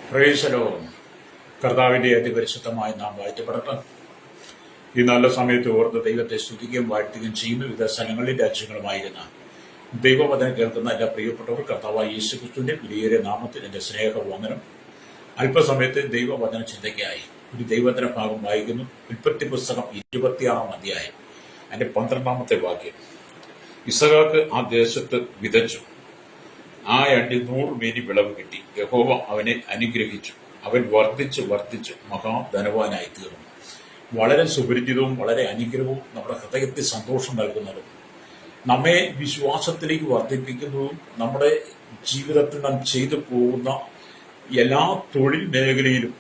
പ്രൈസലോ കർത്താവിൻ്റെ അതിപരിശുദ്ധമായി നാം വാഴ്ത്തപ്പെടട്ടെ. ഈ നല്ല സമയത്ത് ഓർത്ത് ദൈവത്തെ സ്തുതിക്കുകയും വാഴ്ത്തുകയും ചെയ്യുന്ന വിവിധ സ്ഥലങ്ങളിലും രാജ്യങ്ങളുമായിരുന്ന ദൈവവചനം കേൾക്കുന്ന എല്ലാ പ്രിയപ്പെട്ടവർ കർത്താവായ യേശുക്രിസ്തുവിന്റെ വിലയേറിയ നാമത്തിൽ എൻ്റെ സ്നേഹവന്ദനം. അല്പസമയത്ത് ദൈവവചന ചിന്തയ്ക്കായി ഒരു ദൈവവചന ഭാഗം വായിക്കുന്നു. ഉൽപ്പത്തി പുസ്തകം 26-ാം അധ്യായം അതിൻ്റെ 12-ാമത്തെ വാക്യം. ഇസഹാക്ക് ആ ദേശത്ത് വിതച്ചു, ആ ആണ്ടിൽ 100 മേനി വിളവ് കിട്ടി. യഹോവ അവനെ അനുഗ്രഹിച്ചു, അവൻ വർദ്ധിച്ച് മഹാധനവാനായി തീർന്നു. വളരെ സുപരിചിതവും വളരെ അനുഗ്രഹവും നമ്മുടെ ഹൃദയത്തിൽ സന്തോഷം നൽകുന്നതും നമ്മെ വിശ്വാസത്തിലേക്ക് വർദ്ധിപ്പിക്കുന്നതും നമ്മുടെ ജീവിതത്തിൽ നാം ചെയ്തു പോകുന്ന എല്ലാ തൊഴിൽ മേഖലയിലും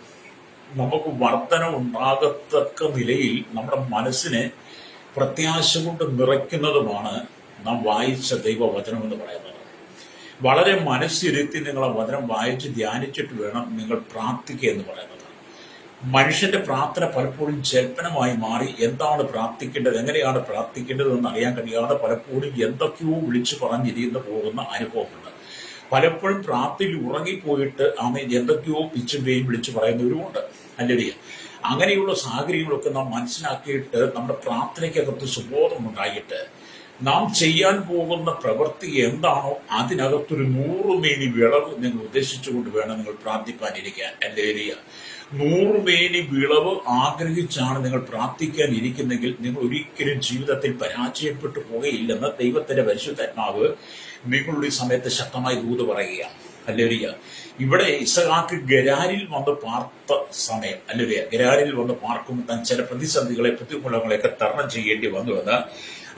നമുക്ക് വർധന ഉണ്ടാകത്തക്ക നിലയിൽ നമ്മുടെ മനസ്സിനെ പ്രത്യാശ കൊണ്ട് നിറയ്ക്കുന്നതുമാണ് നാം വായിച്ച ദൈവവചനം എന്ന് പറയുന്നത്. വളരെ മനസ്സിരുത്തി നിങ്ങൾ ആ വചനം വായിച്ച് ധ്യാനിച്ചിട്ട് വേണം നിങ്ങൾ പ്രാർത്ഥിക്കുക എന്ന് പറയുന്നത്. മനുഷ്യന്റെ പ്രാർത്ഥന പലപ്പോഴും ജൽപ്പനമായി മാറി എന്താണ് പ്രാർത്ഥിക്കേണ്ടത്, എങ്ങനെയാണ് പ്രാർത്ഥിക്കേണ്ടത് എന്ന് അറിയാൻ കഴിയാതെ പലപ്പോഴും എന്തൊക്കെയോ വിളിച്ചു പറഞ്ഞിരിക്കുന്നു പോകുന്ന അനുഭവമുണ്ട്. പലപ്പോഴും പ്രാർത്ഥനയിൽ ഉറങ്ങിപ്പോയിട്ട് എന്തൊക്കെയോ പിച്ചും പേയും വിളിച്ചു പറയുന്നവരുമുണ്ട്. അല്ലേ? അങ്ങനെയുള്ള സാഹചര്യങ്ങളൊക്കെ നാം മനസ്സിലാക്കിയിട്ട് നമ്മുടെ പ്രാർത്ഥനയ്ക്കകത്ത് സുബോധം ഉണ്ടായിട്ട് നാം ചെയ്യാൻ പോകുന്ന പ്രവൃത്തി എന്താണോ അതിനകത്തൊരു 100 മേനി വിളവ് നിങ്ങൾ ഉദ്ദേശിച്ചുകൊണ്ട് വേണം നിങ്ങൾ പ്രാർത്ഥിക്കാനിരിക്കാൻ. അല്ലേരിയ 100 മേനി വിളവ് ആഗ്രഹിച്ചാണ് നിങ്ങൾ പ്രാർത്ഥിക്കാൻ ഇരിക്കുന്നെങ്കിൽ നിങ്ങൾ ഒരിക്കലും ജീവിതത്തിൽ പരാജയപ്പെട്ടു പോകുകയില്ലെന്ന് ദൈവത്തിന്റെ പരിശുദ്ധാത്മാവ് നിങ്ങളുടെ സമയത്ത് ശക്തമായി ദൂത് പറയുക. അല്ലേരിയ ഇവിടെ ഇസഹാക്ക് ഗരാരിൽ വന്ന് പാർത്ത സമയം, അല്ലേരിയ ഗരാരിൽ വന്ന് പാർക്കുമ്പോൾ താൻ ചില പ്രതിസന്ധികളെ പ്രതികൂലങ്ങളെയൊക്കെ തരണം ചെയ്യേണ്ടി വന്നുവെന്ന്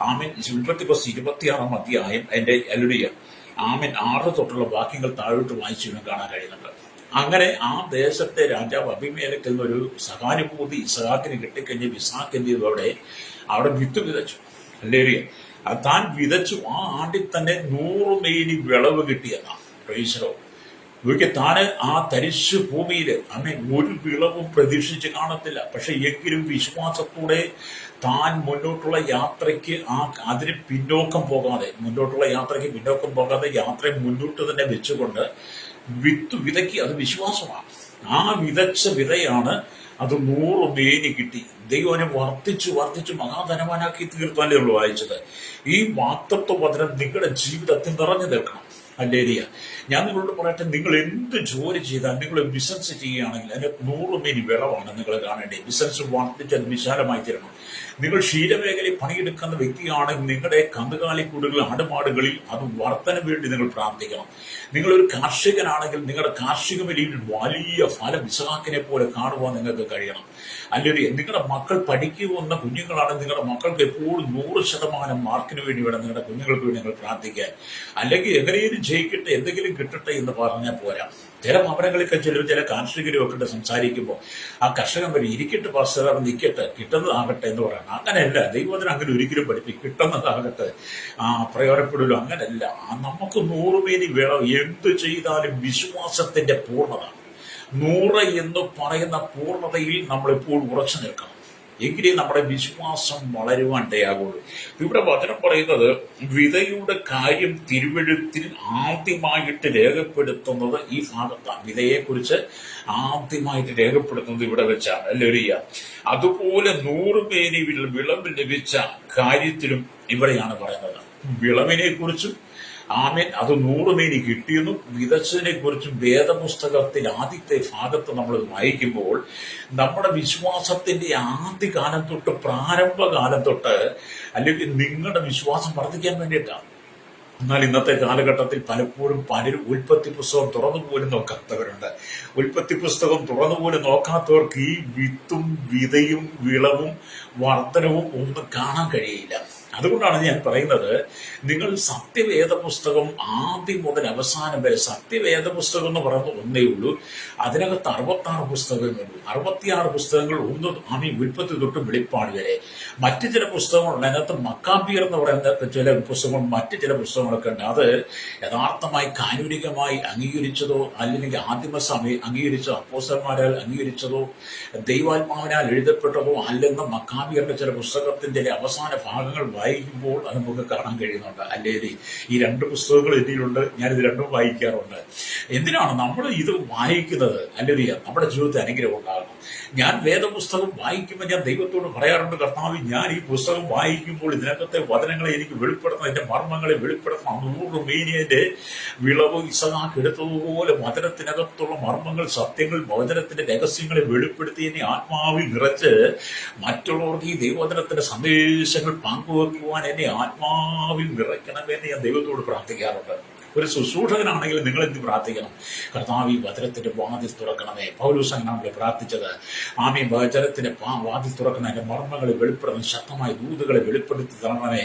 ആമൻ ഉൽപ്പത്തി പുസ്തകം 26-ാം അധ്യായം അതിന്റെ അല്ലേരിയ 6 തൊട്ടുള്ള വാക്യങ്ങൾ താഴോട്ട് വായിച്ചു കാണാൻ കഴിയുന്നുണ്ട്. അങ്ങനെ ആ ദേശത്തെ രാജാവ് അബീമേലെക്കിൽ നിന്നൊരു സഹാനുഭൂതി ഇസഹാക്കിന് കിട്ടിക്കഴിഞ്ഞ് ഇസഹാക്ക് എന്ത് ചെയ്തു, അവിടെ വിത്ത് വിതച്ചു. അല്ലേരിയ താൻ വിതച്ചു, ആ ആണ്ടിൽ തന്നെ 100 മേനി വിളവ് കിട്ടിയെന്നാണ്. പ്രൈസലോ താന് ആ തരിശു ഭൂമിയിൽ ഒരു വിളവും പ്രതീക്ഷിച്ച് കാണത്തില്ല. പക്ഷെ എങ്കിലും വിശ്വാസത്തോടെ താൻ മുന്നോട്ടുള്ള യാത്രയ്ക്ക് അതിന് പിന്നോക്കം പോകാതെ യാത്രയെ മുന്നോട്ട് തന്നെ വെച്ചുകൊണ്ട് വിത്ത് വിതയ്ക്ക്. അത് വിശ്വാസമാണ്. ആ വിതച്ച വിതയാണ് അത് 100 മേനി കിട്ടി. ദൈവനെ വർദ്ധിച്ചു മഹാധനവാനാക്കി തീർത്താലേ ഉള്ളൂ വായിച്ചത്. ഈ വാക്തത്വ വചനം നിങ്ങളുടെ ജീവിതത്തിൽ നിറഞ്ഞു നിൽക്കണം. അല്ലേരിയ ഞാൻ നിങ്ങളോട് പറയട്ടെ, നിങ്ങൾ എന്ത് ജോലി ചെയ്താൽ, നിങ്ങൾ ബിസിനസ് ചെയ്യുകയാണെങ്കിൽ അതിന് 100 മേനി വിളവാണ് നിങ്ങൾ കാണേണ്ടത്. ബിസിനസ് വർദ്ധിച്ച് അത് വിശാലമായി തീരണം. നിങ്ങൾ ക്ഷീരമേഖലയിൽ പണിയെടുക്കുന്ന വ്യക്തിയാണെങ്കിൽ നിങ്ങളുടെ കന്നുകാലിക്കൂടുകൾ ആടുമാടുകളിൽ അത് വർധന വേണ്ടി നിങ്ങൾ പ്രാർത്ഥിക്കണം. നിങ്ങളൊരു കാർഷികനാണെങ്കിൽ നിങ്ങളുടെ കാർഷിക മേഖലയിൽ വലിയ ഫലം ഇസഹാക്കിനെ പോലെ കാണുവാൻ നിങ്ങൾക്ക് കഴിയണം. അല്ലെങ്കിൽ നിങ്ങളുടെ മക്കൾ പഠിക്കുമെന്ന കുഞ്ഞുങ്ങളാണെങ്കിൽ നിങ്ങളുടെ മക്കൾക്ക് എപ്പോഴും 100% മാർക്കിന് വേണ്ടി വേണം നിങ്ങളുടെ കുഞ്ഞുങ്ങൾക്ക് വേണ്ടി നിങ്ങൾ പ്രാർത്ഥിക്കാൻ. അല്ലെങ്കിൽ എങ്ങനെയും ജയിക്കട്ടെ, എന്തെങ്കിലും കിട്ടട്ടെ എന്ന് പറഞ്ഞാൽ പോരാ. ചില ഭവനങ്ങളിലൊക്കെ ചില കാർഷികരും ഒക്കെ സംസാരിക്കുമ്പോൾ ആ കർഷകൻ വരെ ഇരിക്കട്ടെ പാസ്റ്റർ, നിൽക്കട്ടെ, കിട്ടുന്നതാകട്ടെ എന്ന് പറയണം. അങ്ങനെയല്ല ദൈവത്തിന് അങ്ങനെ ഒരിക്കലും പഠിപ്പിക്കും. കിട്ടുന്നതാകട്ടെ പ്രയോജനപ്പെടില്ല, അങ്ങനെയല്ല. നമുക്ക് 100 മേനി വേണം. എന്ത് ചെയ്താലും വിശ്വാസത്തിന്റെ പൂർണ്ണത, 100 എന്ന് പറയുന്ന പൂർണ്ണതയിൽ നമ്മളെപ്പോഴും ഉറച്ചു നിൽക്കണം. എങ്കിലേ നമ്മുടെ വിശ്വാസം വളരുവാൻ ഇടയാകുള്ളൂ. ഇവിടെ വചനം പറയുന്നത് വിതയുടെ കാര്യം തിരുവെഴുത്തിൽ ആദ്യമായിട്ട് രേഖപ്പെടുത്തുന്നത് ഈ ഭാഗത്താണ്. വിതയെക്കുറിച്ച് ആദ്യമായിട്ട് രേഖപ്പെടുത്തുന്നത് ഇവിടെ വെച്ചാണ്. അല്ലേരിയ അതുപോലെ 100 മേനി വിളവ് ലഭിച്ച കാര്യത്തിലും ഇവിടെയാണ് പറയുന്നത്. വിളവിനെ കുറിച്ചും അത് 100 മേനി കിട്ടിയെന്നും വിതച്ചതിനെ കുറിച്ചും വേദപുസ്തകത്തിൽ ആദ്യത്തെ ഭാഗത്ത് നമ്മൾ വായിക്കുമ്പോൾ നമ്മുടെ വിശ്വാസത്തിന്റെ ആദ്യകാലം തൊട്ട് പ്രാരംഭകാലം തൊട്ട് അല്ലെങ്കിൽ നിങ്ങളുടെ വിശ്വാസം വർദ്ധിക്കാൻ വേണ്ടിയിട്ടാണ്. എന്നാൽ ഇന്നത്തെ കാലഘട്ടത്തിൽ പലപ്പോഴും പലരും ഉൽപ്പത്തി പുസ്തകം തുറന്നുപോലും നോക്കാത്തവരുണ്ട്. ഉൽപ്പത്തി പുസ്തകം തുറന്നുപോലും നോക്കാത്തവർക്ക് ഈ വിത്തും വിതയും വിളവും വർധനവും ഒന്നും കാണാൻ കഴിയില്ല. അതുകൊണ്ടാണ് ഞാൻ പറയുന്നത്, നിങ്ങൾ സത്യവേദ പുസ്തകം ആദ്യം മുതൽ അവസാനം വരെ, സത്യവേദ പുസ്തകം എന്ന് പറയുന്നത് ഒന്നേ ഉള്ളൂ. അതിനകത്ത് 66 പുസ്തകങ്ങളുണ്ട്. 66 പുസ്തകങ്ങൾ ഉൽപ്പത്തി തൊട്ട് വെളിപ്പാട് വരെ. മറ്റു ചില പുസ്തകങ്ങളുണ്ട്. അതിനകത്ത് മക്കാബിയർ എന്ന് പറയുന്ന ചില പുസ്തകങ്ങൾ, മറ്റു ചില പുസ്തകങ്ങളൊക്കെ ഉണ്ട്. അത് യഥാർത്ഥമായി കാനൂനികമായി അംഗീകരിച്ചതോ അല്ലെങ്കിൽ ആദിമസഭ അംഗീകരിച്ചതോ അപ്പോസ്തലന്മാരാൽ അംഗീകരിച്ചതോ ദൈവാത്മാവിനാൽ എഴുതപ്പെട്ടതോ അല്ലെന്ന് മക്കാബിയറിന്റെ ചില പുസ്തകത്തിന്റെ അവസാന ഭാഗങ്ങൾ വായിക്കുമ്പോൾ അത് നമുക്ക് കാണാൻ കഴിയുന്നുണ്ട്. അല്ലെങ്കിൽ ഈ രണ്ട് പുസ്തകങ്ങൾ എന്നിലുണ്ട്, ഞാനിത് രണ്ടും വായിക്കാറുണ്ട്. എന്തിനാണ് നമ്മൾ ഇത് വായിക്കുന്നത്? അല്ലെങ്കിൽ നമ്മുടെ ജീവിതത്തിൽ അനുഗ്രഹം ഉണ്ടാകണം. ഞാൻ വേദപുസ്തകം വായിക്കുമ്പോൾ ഞാൻ ദൈവത്തോട് പറയാറുണ്ട്, കർത്താവ്, ഞാൻ ഈ പുസ്തകം വായിക്കുമ്പോൾ ഇതിനകത്തെ വചനങ്ങളെ എനിക്ക് വെളിപ്പെടുത്തണം, എന്റെ മർമ്മങ്ങളെ വെളിപ്പെടുത്തണം. 100 മീനിയന്റെ വിളവ് ഇസഹാക്ക് എടുത്തതുപോലെ വചനത്തിനകത്തുള്ള മർമ്മങ്ങൾ, സത്യങ്ങൾ, വചനത്തിന്റെ രഹസ്യങ്ങളെ വെളിപ്പെടുത്തി എന്നെ ആത്മാവിൽ നിറച്ച് മറ്റുള്ളവർക്ക് ഈ ദൈവവചനത്തിന്റെ സന്ദേശങ്ങൾ പങ്കുവെക്കുവാൻ എന്നെ ആത്മാവിൽ നിറയ്ക്കണമെന്ന് ഞാൻ ദൈവത്തോട് പ്രാർത്ഥിക്കാറുണ്ട്. ഒരു ശുശ്രൂഷകനാണെങ്കിൽ നിങ്ങൾ എന്ത് പ്രാർത്ഥിക്കണം? കർത്താവ്, ഈ വചനത്തിന്റെ വാതിൽ തുറക്കണമേ. പൗലോസ് അങ്ങനെയാണല്ലോ പ്രാർത്ഥിച്ചത്. ആമേൻ. വചനത്തിന്റെ വാതിൽ തുറക്കണം, എന്റെ മർമ്മങ്ങളെ വെളിപ്പെടുത്തണം, ശക്തമായ ദൂതുകളെ വെളിപ്പെടുത്തി തരണമേ.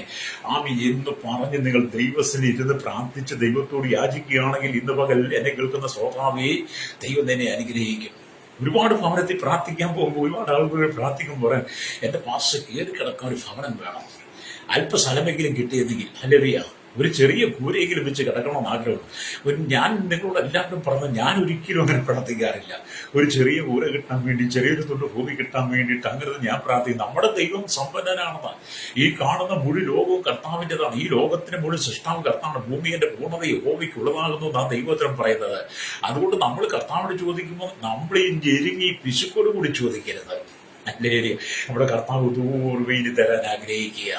ആമേൻ എന്ന് പറഞ്ഞ് നിങ്ങൾ ദൈവത്തിൽ ഇരുന്ന് പ്രാർത്ഥിച്ച് ദൈവത്തോട് യാചിക്കുകയാണെങ്കിൽ ഇന്ന് പകൽ എന്നെ കേൾക്കുന്ന ശ്രോതാവേ, ദൈവം തന്നെ അനുഗ്രഹിക്കും. ഒരുപാട് ഭവനത്തിൽ പ്രാർത്ഥിക്കാൻ പോകുമ്പോൾ ഒരുപാട് ആളുകൾ പ്രാർത്ഥിക്കുമ്പോൾ പറയാൻ, എന്റെ പാസ്റ്റർ കയറി കിടക്കാൻ ഒരു ഭവനം വേണം, അല്പ സ്ഥലമെങ്കിലും കിട്ടിയെന്നെങ്കിൽ, ഹല്ലേലൂയ, ഒരു ചെറിയ കൂരയെങ്കിലും വെച്ച് കിടക്കണമെന്ന് ആഗ്രഹമുണ്ട്. ഞാൻ നിങ്ങളോട് എല്ലാവരും പറഞ്ഞു, ഞാൻ ഒരിക്കലും അങ്ങനെ പ്രാർത്ഥിക്കാറില്ല. ഒരു ചെറിയ കൂര കിട്ടാൻ വേണ്ടി, ചെറിയൊരു തുണ്ട് ഭൂമി കിട്ടാൻ വേണ്ടിയിട്ട് അങ്ങനെ ഞാൻ പ്രാർത്ഥിക്കും. നമ്മുടെ ദൈവം സമ്പന്നനാണെന്ന്. ഈ കാണുന്ന മുഴുവൻ ലോകവും കർത്താവിൻ്റെതാണ്. ഈ ലോകത്തിന് മുഴുവൻ സൃഷ്ടാവ് കർത്താവാണ്. ഭൂമിയുടെ പൂർണ്ണത യഹോവയ്ക്കുള്ളതാകുന്നു എന്നാണ് ദൈവോത്തരം പറയുന്നത്. അതുകൊണ്ട് നമ്മൾ കർത്താവിനോട് ചോദിക്കുമ്പോൾ നമ്മൾ ഈ ഞെരുങ്ങി പിശുക്കോട് കൂടി ചോദിക്കരുത്. അല്ലേലേ, നമ്മുടെ കർത്താവ് ദൂർവീനി തരാൻ ആഗ്രഹിക്കുക.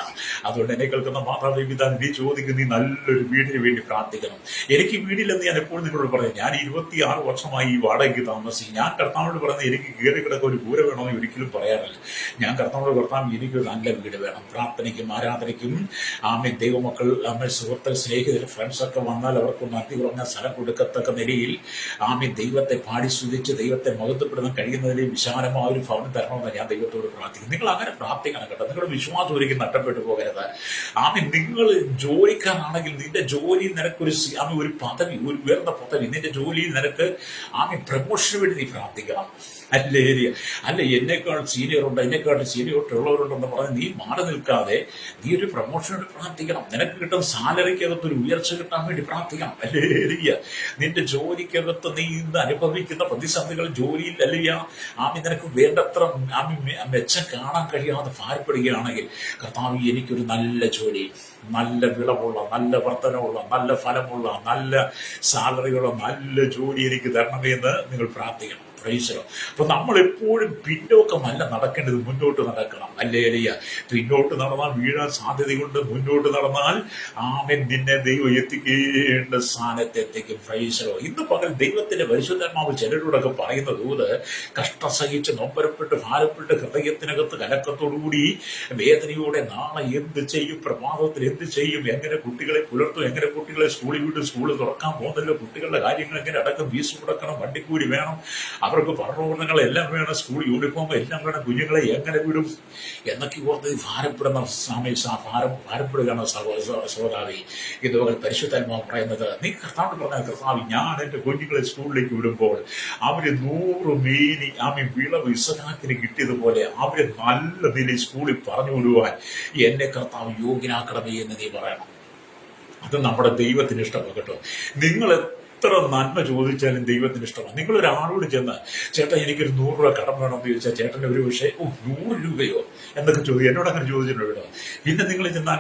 അതുകൊണ്ട് എന്നെ കേൾക്കുന്ന മാതാപിതാ, നീ ചോദിക്കുന്ന നീ നല്ലൊരു വീടിന് വേണ്ടി പ്രാർത്ഥിക്കണം. എനിക്ക് വീടില്ലെന്ന് ഞാൻ എപ്പോഴും നിങ്ങളോട് പറയും. ഞാൻ 26 വർഷമായി ഈ വാടകയ്ക്ക് താമസിക്കും. ഞാൻ കർത്താവിനോട് പറയുന്നത് എനിക്ക് കയറി കിടക്കാൻ ഒരു കൂര വേണമെന്ന് ഒരിക്കലും പറയാറില്ല. ഞാൻ കർത്താവിനോട്, കർത്താവ്, എനിക്കൊരു നല്ല വീട് വേണം. പ്രാർത്ഥനയ്ക്കും ആരാധനയ്ക്കും ആമേൻ ദൈവമക്കൾ, ആമേൻ സുഹൃത്തുക്കൾ, സ്നേഹിതർ, ഫ്രണ്ട്സൊക്കെ വന്നാൽ അവർക്ക് നന്ദി കുറഞ്ഞ സ്ഥലം കൊടുക്കത്തക്ക നിലയിൽ ആമേൻ ദൈവത്തെ പാടി സ്തുതിച്ച് ദൈവത്തെ മഹത്വപ്പെടുത്താൻ കഴിയുന്നതിൽ വിശാലമായ ഒരു ഭവനം തരണമെന്ന് ഞാൻ ദൈവത്തോട് പ്രാർത്ഥിക്കും. നിങ്ങൾ അങ്ങനെ പ്രാർത്ഥിക്കണം കേട്ടോ. നിങ്ങളുടെ വിശ്വാസം ഒരിക്കലും നഷ്ടപ്പെട്ടു പോകരുത്. ആമേൻ. നിങ്ങൾ ജോലിക്കാരാണെങ്കിൽ നിന്റെ ജോലിയിൽ നിനക്കൊരു ഒരു പദവി, ഒരു ഉയർന്ന പദവി, നിന്റെ ജോലിയിൽ നിനക്ക് ആമേൻ പ്രമോഷന് വേണ്ടി നീ പ്രാർത്ഥിക്കണം. അല്ല എന്നെക്കാൾ സീനിയറുണ്ട്, എന്നെക്കാൾ സീനിയോട്ടുള്ളവരുണ്ടെന്ന് പറഞ്ഞ് നീ മാറി നിൽക്കാതെ നീ ഒരു പ്രമോഷന് പ്രാർത്ഥിക്കണം. നിനക്ക് കിട്ടുന്ന സാലറിക്കകത്ത് ഒരു ഉയർച്ച കിട്ടാൻ വേണ്ടി പ്രാർത്ഥിക്കണം. നിന്റെ ജോലിക്കകത്ത് നീ ഇന്ന് അനുഭവിക്കുന്ന പ്രതിസന്ധികൾ ജോലിയിൽ ആമി നിനക്ക് വേണ്ടത്ര മെച്ചം കാണാൻ കഴിയാതെ ഭാരപ്പെടുകയാണെങ്കിൽ, കർത്താവ്, എനിക്കൊരു നല്ല ജോലി, നല്ല വിളവുള്ള, നല്ല വർധനമുള്ള, നല്ല ഫലമുള്ള, നല്ല സാലറിയുള്ള നല്ല ജോലി എനിക്ക് തരണമേ എന്ന് നിങ്ങൾ പ്രാർത്ഥിക്കണം. അപ്പൊ നമ്മൾ എപ്പോഴും പിന്നോക്കമല്ല നടക്കേണ്ടത്, മുന്നോട്ട് നടക്കണം. അല്ലേലിയ. പിന്നോട്ട് നടന്നാൽ വീഴാൻ സാധ്യതയുണ്ട്. മുന്നോട്ട് നടന്നാൽ ആമേൻ നിന്നെ ദൈവം എത്തിക്കേണ്ട സ്ഥാനത്തെത്തിക്കും. പ്രൈസലോ. ഇന്ന് പകൽ ദൈവത്തിന്റെ പരിശുദ്ധാത്മാവ് ചിലരോടൊക്കെ പറയുന്ന ദൂത്, കഷ്ടം സഹിച്ച് നൊമ്പരപ്പെട്ട് ഭാരപ്പെട്ട് ഹൃദയത്തിനകത്ത് കലക്കത്തോടുകൂടി വേദനയോടെ നാളെ എന്ത് ചെയ്യും, പ്രമാദത്തിൽ എന്ത് ചെയ്യും, എങ്ങനെ കുട്ടികളെ പുലർത്തും, എങ്ങനെ കുട്ടികളെ സ്കൂളിൽ വിടും, സ്കൂളിൽ തുറക്കാൻ പോകുന്നല്ലോ, കുട്ടികളുടെ കാര്യങ്ങൾ എങ്ങനെ അടക്കം, ഫീസ് മുടക്കണം, വണ്ടിക്കൂലി വേണം, അവർക്ക് പഠനോപകരണങ്ങളെല്ലാം വേണം, സ്കൂൾ യൂണിഫോം എല്ലാം വേണം, കുഞ്ഞുങ്ങളെ എങ്ങനെ വിടും എന്നൊക്കെ ഓർത്ത് ഭാരപ്പെടുന്ന ഭാരപ്പെടുകയാണ് സഹോദരി. ഇതുപോലെ പരിശുദ്ധാത്മാവ് പറയുന്നത്, നീ കർത്താവ് പറഞ്ഞ, കർത്താവ്, ഞാൻ എന്റെ കുഞ്ഞുങ്ങളെ സ്കൂളിലേക്ക് വിടുമ്പോൾ അവര് 100 മീനി വിളവ് ഇസഹാക്കിന് കിട്ടിയതുപോലെ അവര് നല്ല നിലയിൽ സ്കൂളിൽ പറഞ്ഞു വിടുവാൻ എന്നെ കർത്താവ് യോഗ്യനാക്കണമേ എന്ന് നീ പറയണം. അത് നമ്മുടെ ദൈവത്തിന് ഇഷ്ടമാണ് കേട്ടോ. നിങ്ങൾ എത്ര നന്മ ചോദിച്ചാലും ദൈവത്തിന് ഇഷ്ടമാണ്. നിങ്ങളൊരാളോട് ചെന്ന്, ചേട്ടാ എനിക്കൊരു 100 രൂപ കടം വേണമെന്ന് ചോദിച്ചാൽ ചേട്ടൻ്റെ ഒരു പക്ഷേ 100 രൂപയോ എന്നൊക്കെ ചോദിക്കും. എന്നോട് അങ്ങനെ ചോദിച്ചിട്ടുണ്ട് കേട്ടോ. പിന്നെ നിങ്ങൾ ചെന്നാൽ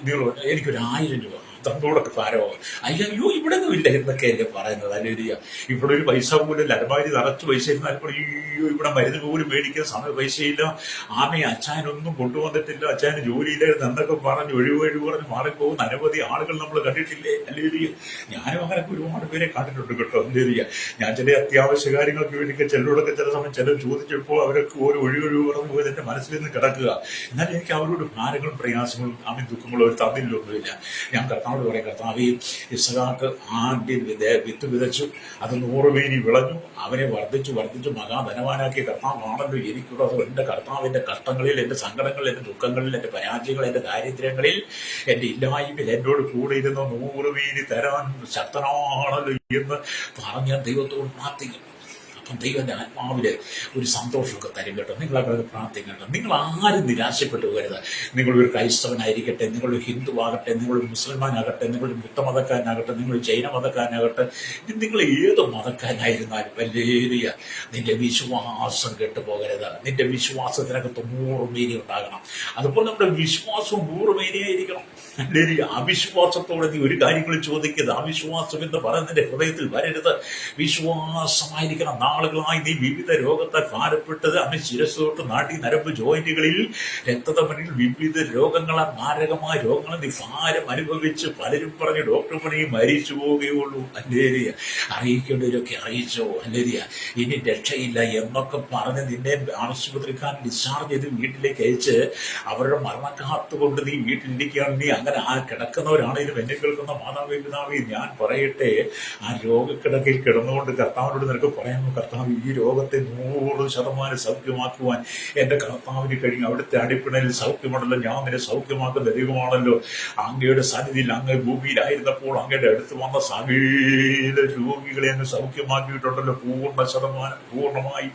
നിങ്ങൾ എനിക്കൊരു 1000 രൂപ തന്നോടൊക്കെ ഭാരമോ, അയ്യോ ഇവിടെ ഒന്നും ഇല്ല എന്നൊക്കെയല്ലേ പറയുന്നത്. അല്ലെങ്കിൽ ഇവിടെ ഒരു പൈസ പോലും ഇല്ല, അലമാരി നിറച്ച് പൈസ ഇരുന്നാൽ അയ്യോ ഇവിടെ മരുന്ന് പോലും മേടിക്കാൻ സമയം പൈസയില്ല, ആമയെ അച്ഛനൊന്നും കൊണ്ടുവന്നിട്ടില്ല, അച്ഛന് ജോലിയിലായിരുന്നു എന്നൊക്കെ പറഞ്ഞ് ഒഴിവ് പറഞ്ഞ് മാറിപ്പോകുന്ന അനവധി ആളുകൾ നമ്മൾ കണ്ടിട്ടില്ലേ. അല്ലെങ്കിൽ ഞാനും അങ്ങനെയൊക്കെ ഒരുപാട് പേരെ കണ്ടിട്ടുണ്ട് കേട്ടോ. അല്ലെങ്കിൽ ഞാൻ ചില അത്യാവശ്യ കാര്യങ്ങൾക്ക് വേണ്ടിയൊക്കെ ചിലരോടൊക്കെ ചില സമയം ചിലർ ചോദിച്ചപ്പോൾ അവരൊക്കെ ഓരോ ഒഴിവ് പറഞ്ഞു പോയത് എന്റെ മനസ്സിൽ നിന്ന് കിടക്കുക. എന്നാൽ എനിക്ക് അവരോട് ഭാരങ്ങളും പ്രയാസങ്ങളും ദുഃഖങ്ങളും അവർ തന്നില്ലൊന്നുമില്ല. ഞാൻ കർത്താവോട് പറയും, കർത്താവേ, ഇസഹാക്ക് ആദ്യം വിത്ത് വിതച്ചു, അത് 100 മീനി വിളഞ്ഞു, അവനെ വർദ്ധിച്ചു മഹാധനവാനാക്കിയ കർത്താവാണല്ലോ എനിക്കുള്ളത്. എന്റെ കർത്താവിന്റെ കഷ്ടങ്ങളിൽ, എന്റെ സങ്കടങ്ങളിൽ, എന്റെ ദുഃഖങ്ങളിൽ, എന്റെ പരാജയങ്ങളിൽ, എന്റെ ദാരിദ്ര്യങ്ങളിൽ, എന്റെ ഇല്ലായ്മയിൽ എന്നോട് കൂടെ ഇരുന്ന് 100 മീനി തരാൻ ശക്തനാണല്ലോ എന്ന് പറഞ്ഞ ദൈവത്തോട് പ്രാർത്ഥിക്കും. അല്പം ദൈവത്തിന്റെ ആത്മാവില് ഒരു സന്തോഷമൊക്കെ തരും കേട്ടോ. നിങ്ങളൊക്കെ പ്രാർത്ഥിക്കേണ്ട. നിങ്ങൾ ആരും നിരാശപ്പെട്ടു പോകരുത്. നിങ്ങളൊരു ക്രൈസ്തവനായിരിക്കട്ടെ, നിങ്ങളൊരു ഹിന്ദുവാകട്ടെ, നിങ്ങളൊരു മുസ്ലിമാനാകട്ടെ, നിങ്ങളൊരു ബുദ്ധമതക്കാരനാകട്ടെ, നിങ്ങളൊരു ജൈന മതക്കാരനാകട്ടെ, നിങ്ങൾ ഏത് മതക്കാരനായിരുന്നാലും വലിയ നിന്റെ വിശ്വാസം കെട്ടുപോകരുത്. നിന്റെ വിശ്വാസത്തിനകത്ത് 100 മേനി ഉണ്ടാകണം. അതുപോലെ നമ്മുടെ വിശ്വാസവും 100 മേനിയായിരിക്കണം. അവിശ്വാസത്തോടെ നീ ഒരു കാര്യങ്ങളും ചോദിക്കരുത്. അവിശ്വാസം എന്ന് പറയുന്നതിന്റെ ഹൃദയത്തിൽ വരരുത്. വിശ്വാസമായിരിക്കണം. നാളുകളായി നീ വിവിധ രോഗത്താൽ ഭാരപ്പെട്ടത് ശിരസ് തൊട്ട് നാട്ടി നരമ്പ് ജോയിന്റുകളിൽ രക്തധമനിൽ വിവിധ രോഗങ്ങളാൽ മാരകമായ രോഗങ്ങൾ നീ ഭാരം അനുഭവിച്ച് പലരും പറഞ്ഞ് ഡോക്ടർമാരെ മരിച്ചു പോവുകയുള്ളൂ. അല്ലേരിയ അറിയിക്കേണ്ടവരൊക്കെ അറിയിച്ചോ. അല്ലേരിയ ഇനി രക്ഷയില്ല എന്നൊക്കെ പറഞ്ഞ് നിന്നെ ആശുപത്രിക്കാർ ഡിസ്ചാർജ് ചെയ്ത് വീട്ടിലേക്ക് അയച്ച് അവരുടെ മരണക്കാത്തുകൊണ്ട് നീ വീട്ടിലിരിക്കുകയാണ്. നീ അങ്ങനെ ആ കിടക്കുന്നവരാണെങ്കിലും എന്നെ കേൾക്കുന്ന മാതാവേ പിതാവേ, ഞാൻ പറയട്ടെ, ആ രോഗക്കിടക്കയിൽ കിടന്നുകൊണ്ട് കർത്താവിനോട് നിനക്ക് പറയാമോ, കർത്താവ് ഈ രോഗത്തെ 100% സൗഖ്യമാക്കുവാൻ എന്റെ കർത്താവിന് കഴിഞ്ഞു. അവിടുത്തെ അടിപ്പിണലിൽ സൗഖ്യമുണ്ടല്ലോ. ഞാൻ നിന്നെ സൗഖ്യമാക്കുന്ന ദൈവമാണല്ലോ. അങ്ങയുടെ സന്നിധിയിൽ അങ്ങ് ഭൂമിയിലായിരുന്നപ്പോൾ അങ്ങയുടെ അടുത്ത് വന്ന സകല രോഗികളെ അങ്ങ് സൗഖ്യമാക്കിയിട്ടുണ്ടല്ലോ. പൂർണ്ണമായി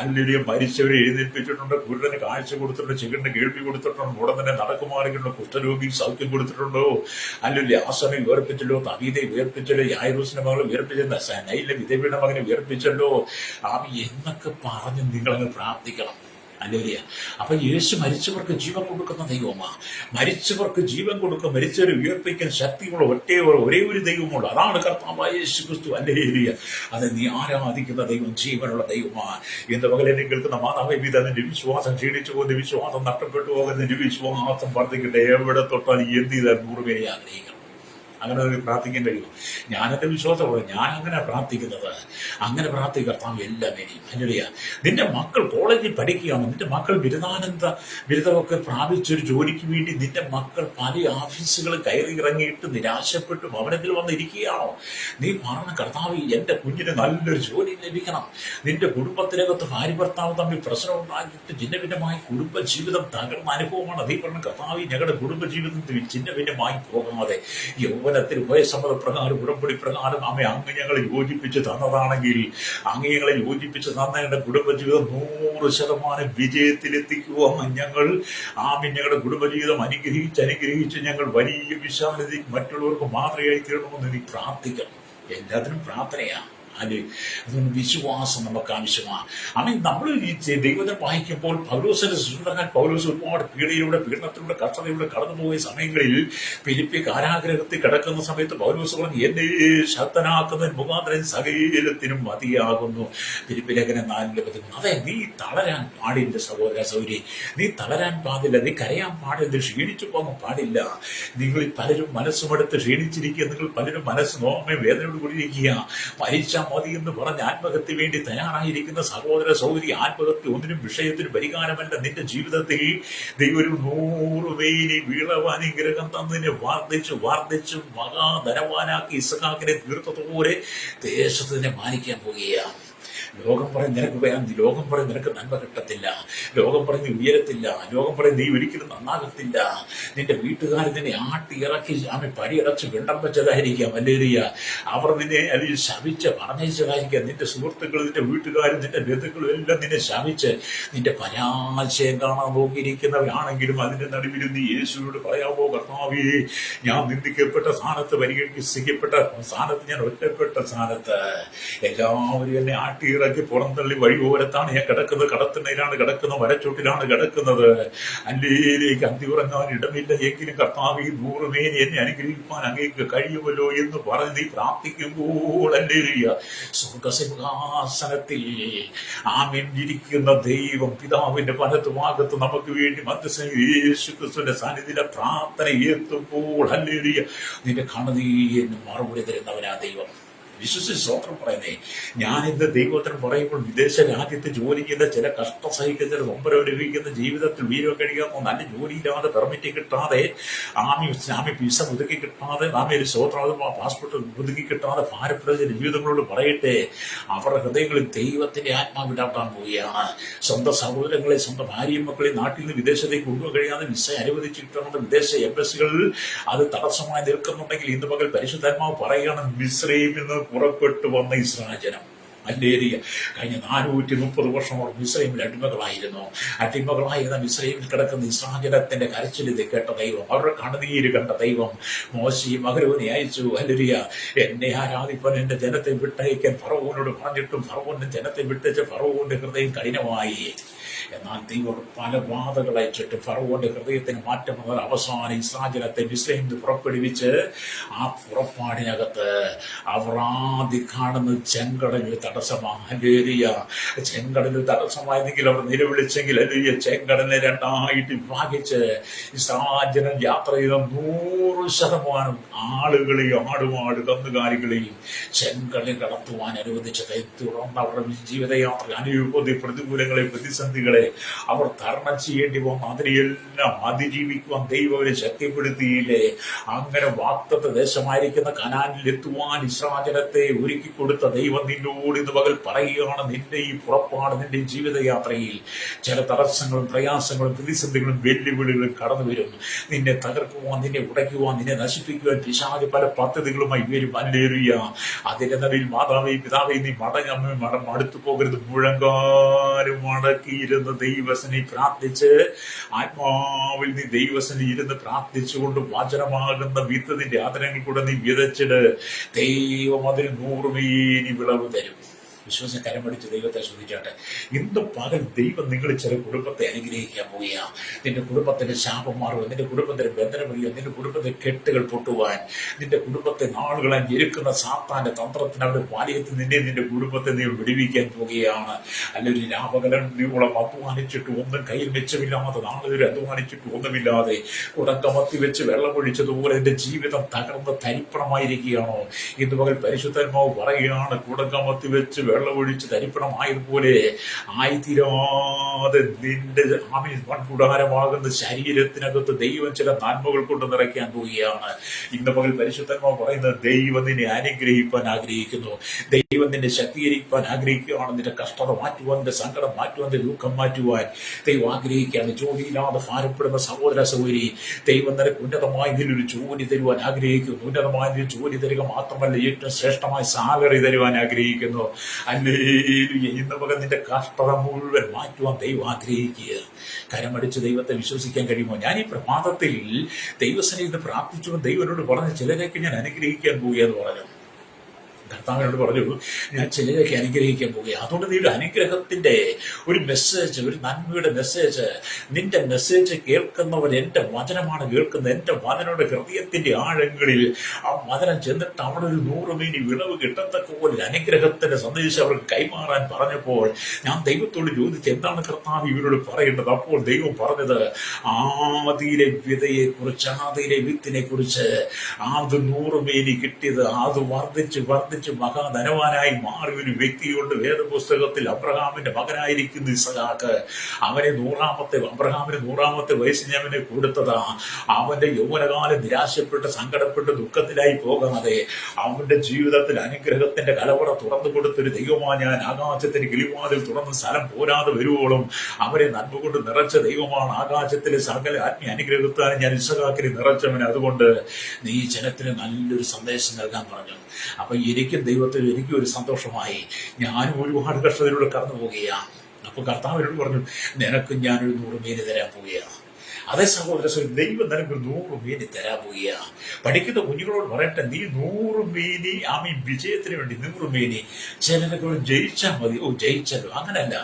അല്ലെങ്കിൽ മരിച്ചവരെ എഴുന്നേൽപ്പിച്ചിട്ടുണ്ട്, കുരുടന് കാഴ്ച കൊടുത്തിട്ടുണ്ട്, ചെകിടിന് കേൾവി കൊടുത്തിട്ടുണ്ട്, ഉടനെ നടക്കുമാറിയിട്ടുണ്ട്, കുഷ്ഠരോഗി സൗഖ്യം കൊടുത്തിട്ടുണ്ടോ. അല്ലെങ്കിൽ ആസനെ ഉയർപ്പിച്ചല്ലോ, തവീതെ ഉയർപ്പിച്ചല്ലോ, യായൂസിന്റെ മകളെ ഉയർപ്പിച്ചല്ലോ, നൈലിലെ വിധവയുടെ മകനെ ഉയർപ്പിച്ചല്ലോ. എന്നൊക്കെ പറഞ്ഞ് നിങ്ങളങ്ങ് പ്രാർത്ഥിക്കണം. അല്ലേലിയ. അപ്പൊ യേശു മരിച്ചവർക്ക് ജീവൻ കൊടുക്കുന്ന ദൈവമാ. മരിച്ചവർക്ക് ജീവൻ കൊടുക്കുക, മരിച്ചവരെ ഉയർപ്പിക്കാൻ ശക്തിയുള്ള ഒരേ ഒരു ദൈവമുള്ളൂ. അതാണ് കർത്താവായ യേശു ക്രിസ്തു. അല്ലേലിയ. അത് നീ ആരാധിക്കുന്ന ദൈവം ജീവനുള്ള ദൈവമാ. എന്റെ മകളെ കേൾക്കുന്ന മാതാവേ പിതാ, നിന്റെ വിശ്വാസം ക്ഷീണിച്ചു പോകുന്ന വിശ്വാസം നഷ്ടപ്പെട്ടു പോകുന്ന നിന്റെ വിശ്വാസം വർദ്ധിക്കട്ടെ. എവിടെ തൊട്ടാൽ എന്ത് ചെയ്താൽ 100 പേരെ ആഗ്രഹിക്കണം. അങ്ങനെ പ്രാർത്ഥിക്കാൻ കഴിയും. ഞാനെന്റെ വിശ്വാസമുള്ള ഞാൻ അങ്ങനെ പ്രാർത്ഥിക്കുന്നത്. അങ്ങനെ പ്രാർത്ഥിക്കുക കർത്താവ് എല്ലാം വേണ്ടിയും. അല്ലേലിയ. നിന്റെ മക്കൾ കോളേജിൽ പഠിക്കുകയാണ്. നിന്റെ മക്കൾ ബിരുദമൊക്കെ പ്രാപിച്ചൊരു ജോലിക്ക് വേണ്ടി നിന്റെ മക്കൾ പല ഓഫീസുകൾ കയറി ഇറങ്ങിയിട്ട് നിരാശപ്പെട്ട് ഭവനത്തിൽ വന്നിരിക്കുകയാണോ? നീ പറഞ്ഞ കർത്താവ് എന്റെ കുഞ്ഞിന് നല്ലൊരു ജോലി ലഭിക്കണം. നിന്റെ കുടുംബത്തിനകത്ത് ഭാര്യ ഭർത്താവ് തമ്മിൽ പ്രശ്നം ഉണ്ടാക്കിയിട്ട് ഭിന്നഭിന്നമായി കുടുംബജീവിതം തകർന്ന അനുഭവമാണ്. നീ പറഞ്ഞ കർത്താവ് ഞങ്ങളുടെ കുടുംബജീവിതത്തിൽ ഭിന്നഭിന്നമായി പോകാതെ യൗവനത്തിൽ വയസ്സമ്മതപ്രകാരം ഉടമ്പടി പ്രകാരം അങ്ങ് ഞങ്ങളെ യോജിപ്പിച്ച് തന്നതാണെങ്കിൽ അങ്ങ് ഞങ്ങളെ യോജിപ്പിച്ച് തന്ന ഞങ്ങളുടെ കുടുംബജീവിതം 100% വിജയത്തിലെത്തിക്കുക. ഞങ്ങൾ ഞങ്ങളുടെ കുടുംബജീവിതം അനുഗ്രഹിച്ച് ഞങ്ങൾ വലിയ വിശാലതയ്ക്ക് മറ്റുള്ളവർക്ക് മാതൃകയായി തീരണമെന്ന് നീ പ്രാർത്ഥിക്കണം. എല്ലാത്തിനും പ്രാർത്ഥനയാണ്. അതുകൊണ്ട് വിശ്വാസം നമുക്ക് ആവശ്യമാണ്. നമ്മൾ ഈ ദൈവത്തെ വായിക്കുമ്പോൾ പൗലോസിന്റെ സുഹൃത്തുക്കൾ പൗലോസ് ഒരുപാട് പീഡനത്തിലൂടെ കഷ്ടതയിലൂടെ കടന്നുപോയ സമയങ്ങളിൽ ഫിലിപ്പി കാരാഗ്രഹത്തിൽ കിടക്കുന്ന സമയത്ത് പൗലോസ് പറഞ്ഞു, എന്നെ ശക്തനാക്കുന്നതിന് മുഖാന്തരം സകലത്തിനും മതിയാകുന്നു. ഫിലിപ്പി ലേഖനം 4:13. അതെ, നീ തളരാൻ പാടില്ല സഹോദര സൗരി. നീ തളരാൻ പാടില്ല, നീ കരയാൻ പാടില്ല, ക്ഷീണിച്ചു പോകാൻ പാടില്ല. നിങ്ങളിൽ പലരും മനസ്സുമെടുത്ത് ക്ഷീണിച്ചിരിക്കുക. നിങ്ങൾ പലരും മനസ്സ് നോമേ വേദനയോട് കൂടിയിരിക്കുക. മരിച്ച മതി എന്ന് പറഞ്ഞ് ആത്മഹത്യ വേണ്ടി തയ്യാറായിരിക്കുന്ന സഹോദര സഹോദരി, ആത്മഹത്യ ഒന്നിനും വിഷയത്തിന് പരിഹാരമല്ല. നിന്റെ ജീവിതത്തിൽ ദൈവം ഒരു 100 മേനി വിളവാനുഗ്രഹം തന്നതിനെ വർദ്ധിച്ച് മഹാധനവാനാക്കി ഇസ്ഹാക്കിനെ തീർത്തതുപോലെ ദേശത്തിനെ മാനിക്കാൻ പോവുകയാണ്. ലോകം പറയും നിനക്ക് വേണം, ലോകം പറയും നിനക്ക് നന്മ കിട്ടത്തില്ല, ലോകം പറഞ്ഞ് ഉയരത്തില്ല, ലോകം പറയും നീ ഒരിക്കലും നന്നാകത്തില്ല. നിന്റെ വീട്ടുകാർ നിന്നെ ആട്ടി ഇറക്കി പടിയടച്ച് വെണ്ടം വെച്ചതായിരിക്കാം. അല്ലേലിയ. അവർ നിന്നെ അതിൽ ശപിച്ച് പറഞ്ഞയച്ചതായിരിക്കാം. നിന്റെ സുഹൃത്തുക്കൾ, നിന്റെ വീട്ടുകാരും നിന്റെ ബന്ധുക്കളും എല്ലാം നിന്നെ ശപിച്ച് നിന്റെ പരാജയം കാണാൻ നോക്കിയിരിക്കുന്നവരാണെങ്കിലും അതിന്റെ നടുവിലും നീ യേശുവിനോട് പറയാമോ, കർത്താവേ, ഞാൻ നിന്ദിക്കപ്പെട്ട സ്ഥാനത്ത്, പരിഗണിക്കപ്പെട്ട സ്ഥാനത്ത്, ഞാൻ ഒറ്റപ്പെട്ട സ്ഥാനത്ത് എല്ലാവരും എന്നെ ആട്ടിയിറക്കി പുറന്തള്ളി വഴിയോരത്താണ് ഞാൻ കിടക്കുന്നത്, കടത്തിണ്ണയിലാണ് കിടക്കുന്നത്, വരച്ചോട്ടിലാണ് കിടക്കുന്നത്. അല്ലേലേക്ക് അന്തി ഉറങ്ങാൻ ഇടമില്ല. എങ്കിലും കർത്താവ് 100 മേനി എന്നെ അനുഗ്രഹിക്കാൻ അങ്ങേക്ക് കഴിയുമല്ലോ എന്ന് പറഞ്ഞ് നീ പ്രാർത്ഥിക്കുമ്പോൾ അല്ലേലിയ സ്വർഗസിംഹാസനത്തിൽ ഇരിക്കുന്ന ദൈവം പിതാവിന്റെ വലത്ത് ഭാഗത്ത് നമുക്ക് വേണ്ടി മധ്യസ്ഥൻ യേശു ക്രിസ്തുവിന്റെ സാന്നിധ്യത്തിലെ പ്രാർത്ഥന എത്തുമ്പോൾ അല്ലേലിയ നിന്റെ കണനീരിന് മറുപടി തരുന്നവനാ ദൈവം. വിശ്വസിച്ച് സ്വത്രം പറയുന്നേ. ഞാൻ ഇന്ന് ദൈവത്തിന് പറയുമ്പോൾ വിദേശ രാജ്യത്ത് ജോലി ചെയ്യുന്ന ചില കഷ്ട സഹിക്കുന്ന, ചില നൊമ്പരനുഭവിക്കുന്ന, ജീവിതത്തിൽ വീരോ കഴിയാത്ത, നല്ല ജോലിയില്ലാതെ പെർമിറ്റ് കിട്ടാതെ, വിസ പുതുക്കി കിട്ടാതെ, ഒരു സ്വത്രം പാസ്പോർട്ട് പുതുക്കി കിട്ടാതെ ഭാരപ്പെടുന്ന ജീവിതങ്ങളോട് പറയട്ടെ, അവരുടെ ഹൃദയങ്ങളിൽ ദൈവത്തിന്റെ ആത്മാവിടാക്കാൻ പോവുകയാണ്. സ്വന്തം സഹോദരങ്ങളെ, സ്വന്തം ഭാര്യയും മക്കളെ നാട്ടിൽ നിന്ന് വിദേശത്തേക്ക് കൊണ്ടുപോകാൻ കഴിയാതെ വിസ അനുവദിച്ച് കിട്ടുന്നത് വിദേശ എംബസികളിൽ അത് തടസ്സമായി നിൽക്കുന്നുണ്ടെങ്കിൽ ഇന്ന് പകൽ പരിശുദ്ധാത്മാവ് പറയുകയാണ്, മിസ്രൈമിൽ നിന്ന് പുറപ്പെട്ടു വന്ന ഇസ്രായേൽ ജനം അല്ലേരിയ കഴിഞ്ഞ 430 വർഷം അവർ മിസ്രൈമിൽ അടിമകളായിരുന്ന മിസ്രൈമിൽ കിടക്കുന്ന ഇസ്രായേലിന്റെ കരച്ചിലിത് കേട്ട ദൈവം, അവരുടെ കണ്ണുനീര് കണ്ട ദൈവം മോശയും അഹരോനെ അയച്ചു. ഹല്ലേലൂയ. എന്നെ ആരാധിപ്പാൻ എന്റെ ജനത്തെ വിട്ടയക്കാൻ ഫറവോനോട് പറഞ്ഞിട്ടും ഫറവോന്റെ ജനത്തെ വിട്ടയച്ച ഫറവോന്റെ ഹൃദയം കഠിനമായി. എന്നാൽ ദൈവം പല ബാധകൾ അയച്ചിട്ട് ഫറവോന്റെ ഹൃദയത്തിന് മാറ്റം വന്നാൽ അവസാനം ഇസ്രായേലത്തെ മിസ്രൈമിൽ പുറപ്പെടുവിച്ച് ആ പുറപ്പാടിനകത്ത് അവർ ആദ്യം കാണുന്നത് ചെങ്കടലിൽ തടസ്സമാണ്. ഹല്ലേലൂയ. ചെങ്കടലിൽ തടസ്സമായിരുന്നെങ്കിൽ അവർ നിലവിളിച്ചെങ്കിൽ ഹല്ലേലൂയ ചെങ്കടലിനെ രണ്ടായിട്ട് വിഭാഗിച്ച് ഇസ്രായേൽ യാത്ര ചെയ്ത 100% ആളുകളെയും ആടുമാട് കന്നുകാലികളെയും ചെങ്കടലിൽ കടത്തുവാൻ അനുവദിച്ചത്. തുടർന്ന് അവരുടെ ജീവിതയാത്ര അനുഭവ പ്രതികൂലങ്ങളെ പ്രതിസന്ധികളെ അവർ തരണം ചെയ്യേണ്ടി വന്നു. അതിനെയെല്ലാം അതിജീവിക്കുവാൻ ദൈവം അവരെ ശക്തിപ്പെടുത്തിയില്ലേ? അങ്ങനെ വാഗ്ദത്ത ദേശമായിരിക്കുന്ന കനാനിൽ എത്തുവാൻ ഇസ്രായേലത്തെ ഒരുക്കി കൊടുത്ത ദൈവം നിന്നോട് ഇന്ന് പകൽ പറയുകയാണ്, നിന്റെ ഈ പുറപ്പാട്, നിന്റെ ജീവിതയാത്രയിൽ ചില തടസ്സങ്ങളും പ്രയാസങ്ങളും പ്രതിസന്ധികളും വെല്ലുവിളികളും കടന്നു വരും. നിന്നെ തകർക്കുവാൻ, നിന്നെ ഉടയ്ക്കുവാൻ, നിന്നെ നശിപ്പിക്കുവാൻ പിശാച് പല പദ്ധതികളുമായി വരും. ഹല്ലേലൂയ. അതിന്റെ നടുവിൽ മാതാവേ പിതാവേ നീ മടുത്തു പോകരുത്. മുഴങ്കാലും മടക്കിയിരുന്ന ദൈവസനെ പ്രാർത്ഥിച്ച് ആത്മാവിൽ നീ ദൈവസനെ ഇരുന്ന് പ്രാർത്ഥിച്ചുകൊണ്ട് വചനമാകുന്ന വിത്ത് നിന്റെ ആദരങ്ങൾ കൂടെ നീ വിതച്ചിട്. ദൈവം അതിൽ 100 മേനി വിളവ് തരും. വിശ്വാസം കരമടിച്ച് ദൈവത്തെ ശ്രദ്ധിച്ചാട്ടെ. ഇന്ന് പകൽ ദൈവം നിങ്ങൾ ചില കുടുംബത്തെ അനുഗ്രഹിക്കാൻ പോവുകയാണ്. നിന്റെ കുടുംബത്തിന്റെ ശാപം മാറുക, നിന്റെ കുടുംബത്തിന്റെ ബന്ധനം വരിക, നിന്റെ കുടുംബത്തിന്റെ കെട്ടുകൾ പൊട്ടുവാൻ, നിന്റെ കുടുംബത്തെ നാളുകളാൻ ഞെരുക്കുന്ന സാത്താന്റെ തന്ത്രത്തിന് അവിടെ പാലിയത്ത് നിന്റെ കുടുംബത്തെ നീ വിടുവിക്കാൻ പോവുകയാണ്. അല്ലെങ്കിൽ രാപകലോളം അധ്വാനിച്ചിട്ട് ഒന്നും കയ്യിൽ മെച്ചമില്ലാതെ, നാളുകൾ അധ്വാനിച്ചിട്ട് ഒന്നുമില്ലാതെ കുടക്കമത്തി വെച്ച് വെള്ളമൊഴിച്ചതുപോലെ എന്റെ ജീവിതം തകർന്ന് തരിപ്പണമായിരിക്കുകയാണോ? ഇന്ന് പകൽ പരിശുദ്ധാത്മാവ് പറയുകയാണ്, കുടക്കമത്തി വെച്ച് വെള്ളമൊഴിച്ച് തരിപ്പണമായതുപോലെ ആയിത്തീരാതെ നിന്റെ മൺകുടാരമാകുന്ന ശരീരത്തിനകത്ത് ദൈവം ചില നന്മകൾ കൊണ്ട് നിറയ്ക്കാൻ പോവുകയാണ്. ഇന്ന് പകൽ പരിശുദ്ധാത്മാവ് പറയുന്നത്, ദൈവം നിന്നെ അനുഗ്രഹിപ്പാൻ ആഗ്രഹിക്കുന്നു, ദൈവം നിന്നെ ശക്തീകരിക്കാൻ ആഗ്രഹിക്കുകയാണ്. നിന്റെ കഷ്ടത മാറ്റുവാൻ, നിന്റെ സങ്കടം മാറ്റുവാൻ, നിന്റെ ദുഃഖം മാറ്റുവാൻ ദൈവം ആഗ്രഹിക്കുകയാണ്. ജോലിയില്ലാതെ ഭാരപ്പെടുന്ന സഹോദര സഹോദരി, ദൈവം നിനക്ക് ഉന്നതമായി നിന്നൊരു ജോലി തരുവാൻ ആഗ്രഹിക്കുന്നു. ഉന്നതമായ ഒരു ജോലി തരിക മാത്രമല്ല, ഏറ്റവും ശ്രേഷ്ഠമായ സാലറി തരുവാൻ ആഗ്രഹിക്കുന്നു. ഹല്ലേലൂയ. ഇന്ന് പകൽ നിന്റെ കഷ്ടത മുഴുവൻ മാറ്റുവാൻ ദൈവം ആഗ്രഹിക്കുക. കരമടിച്ച് ദൈവത്തെ വിശ്വസിക്കാൻ കഴിയുമോ? ഞാൻ ഈ പ്രഭാതത്തിൽ ദൈവസന്നിധിയിൽ പ്രാർത്ഥിച്ചു ദൈവനോട് പറഞ്ഞു, ചിലരൊക്കെ ഞാൻ അനുഗ്രഹിക്കാൻ പോവുകയെന്ന് പറഞ്ഞു. കർത്താവിനോട് പറഞ്ഞു, ഞാൻ ചിലരൊക്കെ അനുഗ്രഹിക്കാൻ പോവുകയാണ്. അതുകൊണ്ട് നീ ഒരു അനുഗ്രഹത്തിന്റെ ഒരു മെസ്സേജ്, ഒരു നന്മയുടെ മെസ്സേജ്, നിന്റെ മെസ്സേജ് കേൾക്കുന്നവർ എന്റെ വചനമാണ് കേൾക്കുന്നത്. എന്റെ വചനയുടെ ഹൃദയത്തിന്റെ ആഴങ്ങളിൽ ആ വചനം ചെന്നിട്ട് അവിടെ ഒരു 100 മേനി വിളവ് കിട്ടത്തക്ക പോലെ അനുഗ്രഹത്തിന്റെ സന്ദേശം അവർക്ക് കൈമാറാൻ പറഞ്ഞപ്പോൾ ഞാൻ ദൈവത്തോട് ചോദിച്ചു, എന്താണ് കർത്താവ് ഇവരോട് പറയേണ്ടത്? അപ്പോൾ ദൈവം പറഞ്ഞത്, ആദിയിലെ വിതയെ കുറിച്ച്, ആദിയിലെ വിത്തിനെ കുറിച്ച്, അത് 100 മേനി കിട്ടിയത്, അത് വർദ്ധിച്ച് മഹാധനവാനായി മാറിയ ഒരു വ്യക്തിയുണ്ട് വേദപുസ്തകത്തിൽ. അബ്രഹാമിന്റെ മകനായിരിക്കുന്ന ഇസഹാക്ക്. അബ്രഹാമിന് 100ാമത്തെ വയസ്സിൽ അവനെ കൊടുത്തതാ. അവന്റെ യൗവനകാലം നിരാശപ്പെട്ട് സങ്കടപ്പെട്ട് ദുഃഖത്തിലായി പോകാതെ അവന്റെ ജീവിതത്തിൽ അനുഗ്രഹത്തിന്റെ കലവറ തുറന്നു കൊടുത്തൊരു ദൈവമാണ് ഞാൻ. ആകാശത്തിന് കിളിവാതിൽ തുറന്ന് സ്ഥലം പോരാതെ വരുവോളം അവരെ നന്മ കൊണ്ട് നിറച്ച ദൈവമാണ്. ആകാശത്തിലെ സകല ആത്മീയ അനുഗ്രഹത്താലും ഞാൻ ഇസഹാക്കിനെ നിറച്ചവന്. അതുകൊണ്ട് നീ ജനത്തിന് നല്ലൊരു സന്ദേശം നൽകാൻ പറഞ്ഞു. അപ്പൊ എനിക്കും ദൈവത്തിൽ എനിക്കും ഒരു സന്തോഷമായി. ഞാനും ഒരുപാട് കഷ്ടതയിലൂടെ കടന്നു പോവുകയാണ്. അപ്പൊ കർത്താവിനോട് പറഞ്ഞു, നിനക്കും ഞാനൊരു 100 മേനി തരാൻ പോവുകയാണ്. അതേ സഹോദര, ദൈവം നിനക്കൊരു 100 മേനി തരാൻ പോവുകയാണ്. പഠിക്കുന്ന കുഞ്ഞുങ്ങളോട് പറയട്ടെ, നീ 100 മേനി വിജയത്തിന് വേണ്ടി 100 മേനി. ചിലരൊക്കെ ജയിച്ചാൽ മതി, ജയിച്ചല്ലോ, അങ്ങനല്ല.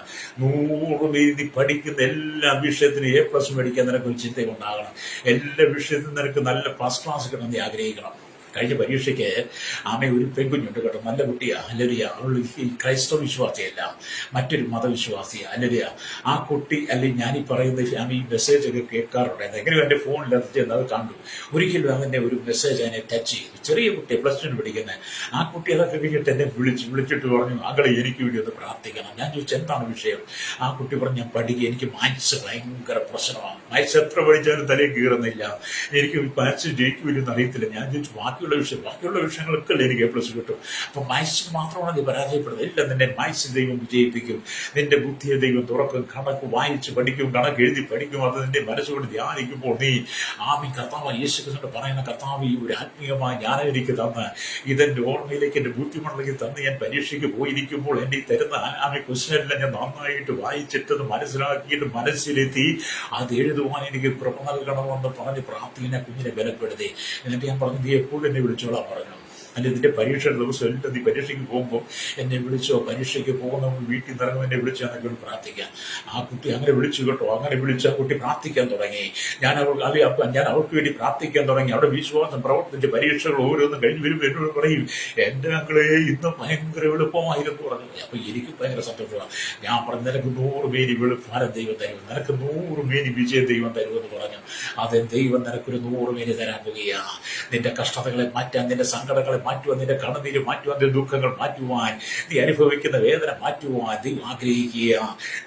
100 മേനി പഠിക്കുന്ന എല്ലാ വിഷയത്തിനും A+ മേടിക്കാൻ നിനക്കൊരു ചിന്തയുണ്ടാകണം. എല്ലാ വിഷയത്തിനും നിനക്ക് നല്ല ഫസ്റ്റ് ക്ലാസ് കിട്ടണം നീ ആഗ്രഹിക്കണം. കഴിഞ്ഞ പരീക്ഷയ്ക്ക് ഒരു പെൺകുഞ്ഞുണ്ട് കേട്ടോ, നല്ല കുട്ടിയാ. ഹല്ലേലൂയ. അവൾ ഈ ക്രൈസ്തവ വിശ്വാസിയല്ല, മറ്റൊരു മതവിശ്വാസിയാ. ഹല്ലേലൂയ. ആ കുട്ടി അല്ലെങ്കിൽ ഞാനീ പറയുന്ന ഈ മെസ്സേജ് ഒക്കെ കേൾക്കാറുണ്ടായിരുന്നു. എങ്ങനെയും എൻ്റെ ഫോണിൽ അത് കണ്ടു. ഒരിക്കലും അതിൻ്റെ ഒരു മെസ്സേജ് അതിനെ ടച്ച് ചെയ്തു. ചെറിയ കുട്ടിയെ +2 പഠിക്കുന്നത്. ആ കുട്ടി അതൊക്കെ കഴിഞ്ഞിട്ട് എന്നെ വിളിച്ചിട്ട് പറഞ്ഞു, മകളെ എനിക്ക് വേണ്ടി ഒന്ന് പ്രാർത്ഥിക്കണം. ഞാൻ ചോദിച്ചു, എന്താണ് വിഷയം? ആ കുട്ടി പറഞ്ഞു, ഞാൻ പഠിക്കുക, എനിക്ക് മാത്സ് ഭയങ്കര പ്രശ്നമാണ്. മാത്സ് എത്ര പഠിച്ചാലും തലയിൽ കീറുന്നില്ല. എനിക്ക് മാത്സ് ജയിക്കുമില്ലെന്ന് അറിയത്തില്ല. ഞാൻ ചോദിച്ചു, ബാക്കി ബാക്കിയുള്ള വിഷയങ്ങളൊക്കെ എനിക്ക് A+ കിട്ടും. അപ്പൊ മാത്സിന് മാത്രമാണ് നീ പരാജയപ്പെടുന്നത്. ഇല്ല, നിന്നെ മാത്സ് ദൈവം വിജയിപ്പിക്കും. നിന്റെ ബുദ്ധിയെ ദൈവം തുറക്കും. കണക്ക് വായിച്ച് പഠിക്കും, കണക്ക് എഴുതി പഠിക്കും. അത് നിന്റെ മനസ്സുകൊണ്ട് ധ്യാനിക്കുമ്പോൾ നീ കർത്താവ് യേശുക്രിസ്തു പറയുന്ന, കർത്താവ് ഈ ഒരു ആത്മീയമായ ജ്ഞാനം എനിക്ക് തന്ന് ഇതെന്റെ ഓർമ്മയിലേക്ക് എന്റെ ബുദ്ധിമുട്ടിലേക്ക് തന്ന് ഞാൻ പരീക്ഷയ്ക്ക് പോയിരിക്കുമ്പോൾ എന്റെ ഈ തരുന്ന ക്വസ്റ്റനെല്ലാം ഞാൻ നന്നായിട്ട് വായിച്ചിട്ടത് മനസ്സിലാക്കിയിട്ട് മനസ്സിലെത്തി അത് എഴുതുവാൻ എനിക്ക് കൃപ നൽകണമെന്ന് പറഞ്ഞ് പ്രാർത്ഥന കുഞ്ഞിനെ ബലപ്പെടുത്തി. എന്നിട്ട് ഞാൻ പറഞ്ഞു, നീ എപ്പോഴും എന്നെ വിളിച്ചോളാൻ പറഞ്ഞു. അല്ലെ, നിന്റെ പരീക്ഷയുടെ ദിവസം എല്ലാം നീ പരീക്ഷയ്ക്ക് പോകുമ്പോൾ എന്നെ വിളിച്ചോ, പരീക്ഷയ്ക്ക് പോകുന്ന വീട്ടിൽ നിന്ന് ഇറങ്ങുമ്പോൾ എന്നെ വിളിച്ചാൽ പ്രാർത്ഥിക്കാം. ആ കുട്ടി അങ്ങനെ വിളിച്ചു കേട്ടോ. അങ്ങനെ വിളിച്ച് ആ കുട്ടി പ്രാർത്ഥിക്കാൻ തുടങ്ങി. ഞാൻ അവൾക്ക് വേണ്ടി പ്രാർത്ഥിക്കാൻ തുടങ്ങി. അവിടെ വിശ്വാസം പ്രവർത്തിച്ച് പരീക്ഷകൾ ഓരോന്നും കഴിഞ്ഞ് വരുമ്പോൾ എന്നോട് പറയും, എന്റെ മക്കളെ ഇന്ന് ഭയങ്കര എളുപ്പമായിരുന്നു പറഞ്ഞു. അപ്പൊ എനിക്ക് ഭയങ്കര സന്തോഷമാണ്. ഞാൻ പറഞ്ഞു, നിനക്ക് 100 മേനി വെളുപ്പാനം ദൈവം തരും, നിനക്ക് 100 മേനി വിജയം ദൈവം തരുമെന്ന് പറഞ്ഞു. അതെ, ദൈവം നിനക്കൊരു 100 മേനി തരാൻ പോകുകയാണ്. നിന്റെ കഷ്ടതകളെ മാറ്റാൻ, നിന്റെ സങ്കടങ്ങളെ മാറ്റുവാൻ, നിന്റെ കണ്ണുനീര് മാറ്റുവാൻ, നിന്റെ ദുഃഖങ്ങൾ മാറ്റുവാൻ, നീ അനുഭവിക്കുന്ന വേദന മാറ്റുവാൻ ദൈവം ആഗ്രഹിക്കുക.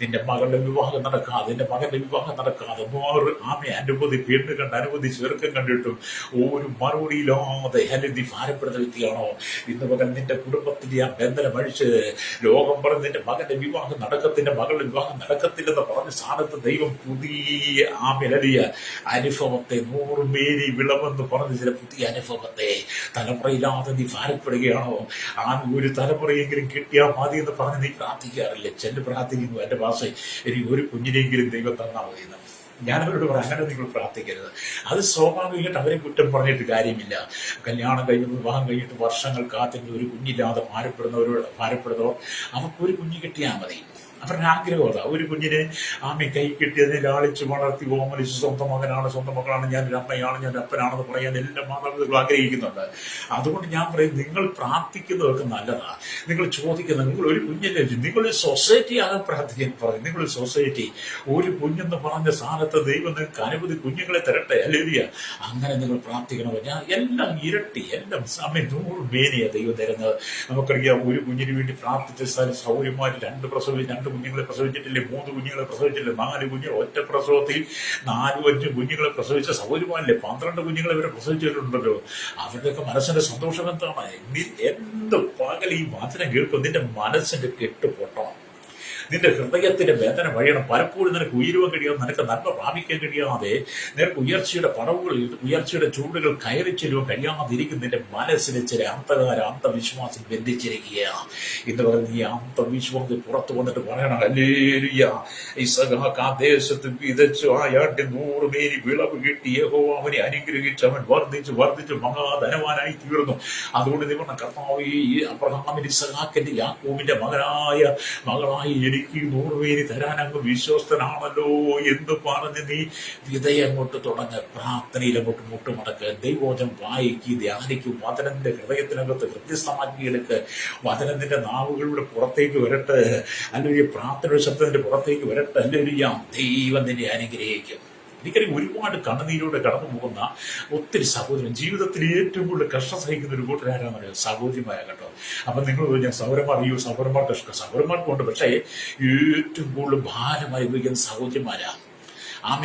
നിന്റെ മകളുടെ വിവാഹം നടക്കാതെ, നിന്റെ മകന്റെ വിവാഹം നടക്കാതെ 6 അനുഭൂതി പെണ്ണ് കണ്ട് അനുഭൂതി ചെറുക്കം കണ്ടിട്ടും ഒരു മറുപടിയില്ലാതെ അല്ലെങ്കിൽ നീ ഭാരപ്പെടുന്ന വ്യക്തിയാണോ? ഇന്ന് പകൽ നിന്റെ കുടുംബത്തിന്റെ ആ ബന്ധനം അഴിച്ച് ലോകം പറഞ്ഞ് നിന്റെ മകന്റെ വിവാഹം നടക്കത്തില്ല, മകളുടെ വിവാഹം നടക്കത്തില്ലെന്ന് പറഞ്ഞ സ്ഥാനത്ത് ദൈവം പുതിയ വലിയ അനുഭവത്തെ 100 മേനി വിളവെന്ന് പറഞ്ഞ ചില പുതിയ അനുഭവത്തെ തലമുറയില്ലാതെ നീ ഭാരപ്പെടുകയാണോ? ഒരു തലമുറയെങ്കിലും കിട്ടിയാൽ മതി എന്ന് പറഞ്ഞ് നീ പ്രാർത്ഥിക്കാറില്ലേ? ചെല്ല് പ്രാർത്ഥിക്കുന്നു, എന്റെ ഭാഷ എനിക്ക് ഒരു കുഞ്ഞിനെങ്കിലും ദൈവം തന്നാൽ മതി എന്ന്. ഞാനവരോട് പറയാം, അങ്ങനെ നിങ്ങൾ പ്രാർത്ഥിക്കരുത്. അത് സ്വാഭാവികമായിട്ട് അവരെ കുറ്റം പറഞ്ഞിട്ട് കാര്യമില്ല. കല്യാണം കഴിഞ്ഞ് വിവാഹം കഴിഞ്ഞിട്ട് വർഷങ്ങൾ കാത്തിരുന്ന് ഒരു കുഞ്ഞില്ലാതെ ഭാരപ്പെടുന്നവർ അവർക്കൊരു കുഞ്ഞ് കിട്ടിയാൽ മതി. അവരുടെ ആഗ്രഹം അതാ. ഒരു കുഞ്ഞിനെ കൈ കിട്ടിയതിനെ ലാളിച്ച് വളർത്തി ഓമനിച്ച് സ്വന്തം മകനാണ്, സ്വന്തം മകളാണ്, ഞാനൊരു അമ്മയാണ്, ഞാൻ അപ്പനാണെന്ന് പറയാൻ എല്ലാ മാതാപിതാക്കളും ആഗ്രഹിക്കുന്നുണ്ട്. അതുകൊണ്ട് ഞാൻ പറയും, നിങ്ങൾ പ്രാർത്ഥിക്കുന്നതൊക്കെ നല്ലതാ. നിങ്ങൾ ചോദിക്കുന്നത്, നിങ്ങൾ ഒരു കുഞ്ഞിനെ, നിങ്ങളൊരു സൊസൈറ്റി ആകാൻ പ്രാർത്ഥിക്കാൻ പറയും. നിങ്ങളൊരു സൊസൈറ്റി, ഒരു കുഞ്ഞെന്ന് പറഞ്ഞ സ്ഥാനത്ത് ദൈവം നിങ്ങൾക്ക് അനവധി കുഞ്ഞുങ്ങളെ തരട്ടെ, അല്ലെങ്കിൽ അങ്ങനെ നിങ്ങൾ പ്രാർത്ഥിക്കണമോ? ഞാൻ എല്ലാം ഇരട്ടി, എല്ലാം സമയം 100 മേനിയാണ് ദൈവം തരുന്നത്. നമുക്കറിയാം, ഒരു കുഞ്ഞിന് വേണ്ടി പ്രാർത്ഥിച്ച സൗകര്യമാർ 2 കുഞ്ഞുങ്ങളെ പ്രസവിച്ചിട്ടില്ലേ, 3 കുഞ്ഞുങ്ങളെ പ്രസവിച്ചില്ലേ, 4 കുഞ്ഞുങ്ങൾ ഒറ്റ പ്രസവത്തിൽ 4-5 കുഞ്ഞുങ്ങളെ പ്രസവിച്ച സൗകര്യമാനല്ലേ, 12 കുഞ്ഞുങ്ങളെ വരെ പ്രസവിച്ചിട്ടുണ്ടല്ലോ. അവരുടെയൊക്കെ മനസ്സിന്റെ സന്തോഷം എന്താണ്? എന്ത് പകൽ ഈ വചനം കേൾക്കും, നിന്റെ മനസ്സിന്റെ കെട്ട് പൊട്ടണം, നിന്റെ ഹൃദയത്തിന്റെ വേദന വഴിയണം. പലപ്പോഴും നിനക്ക് ഉയരുവാൻ കഴിയാതെ, നിനക്ക് നന്മ പ്രാപിക്കാൻ കഴിയാതെ, നിനക്ക് ഉയർച്ചയുടെ പടവുകൾ, ഉയർച്ചയുടെ ചൂടുകൾ കയറി ചെല്ലുവാൻ കഴിയാതിരിക്കും. നിന്റെ മനസ്സിന് ചില അന്ധവിശ്വാസം ബന്ധിച്ചിരിക്കുകയാണ്. ഇന്ന് പറയുന്ന ഈ അന്ധവിശ്വാസം പുറത്തു വന്നിട്ട് പറയണം, ഹല്ലേലൂയ, ഇസഹാക്ക് ആ ദേശത്ത് വിതച്ചു, ആ ആണ്ടിൽ 100 മേനി വിളവ് കിട്ടി. യഹോവ അവനെ അനുഗ്രഹിച്ച് അവൻ വർദ്ധിച്ച് മഹാധനവാനായി തീർന്നു. അതുകൊണ്ട് നിങ്ങൾ കർത്താവ് ഈ അബ്രഹാമിന്റെ, ഇസഹാക്കിന്റെ, യാക്കോബിന്റെ മകളായി എനിക്ക് 100 മേനി തരാൻ അങ്ങ് വിശ്വസ്തനാണല്ലോ എന്ന് പറഞ്ഞ് നീ വിതയങ്ങോട്ട് തുടങ്ങ്. പ്രാർത്ഥനയിൽ അങ്ങോട്ട് മുട്ടുമടക്ക്, ദൈവവചനം വായിക്ക്, ധ്യാനിക്കും, വചനത്തിന്റെ ഹൃദയത്തിനകത്ത് ഹൃദയസ്ഥമാക്കിയെടുക്ക്. വചനം നിന്റെ നാവുകളുടെ പുറത്തേക്ക് വരട്ടെ, അല്ലെങ്കിൽ പ്രാർത്ഥനയുടെ ശബ്ദത്തിന്റെ പുറത്തേക്ക് വരട്ടെ. അല്ലെങ്കിൽ ദൈവം നിന്നെ അനുഗ്രഹിക്കും. എനിക്കറിയാം, ഒരുപാട് കണ്ണുനീരോടെ കടന്നു പോകുന്ന ഒത്തിരി സഹോദരൻ, ജീവിതത്തിൽ ഏറ്റവും കൂടുതൽ കഷ്ടം സഹിക്കുന്ന ഒരു കൂട്ടരാരാന്ന് പറയുന്നത് സഹോദരിമാരാ കേട്ടോ. അപ്പൊ നിങ്ങൾ ഞാൻ സഹോദരന്മാർക്കുണ്ട്, പക്ഷേ ഏറ്റവും കൂടുതൽ ഭാരം അനുഭവിക്കുന്ന സഹോദരിമാരാ.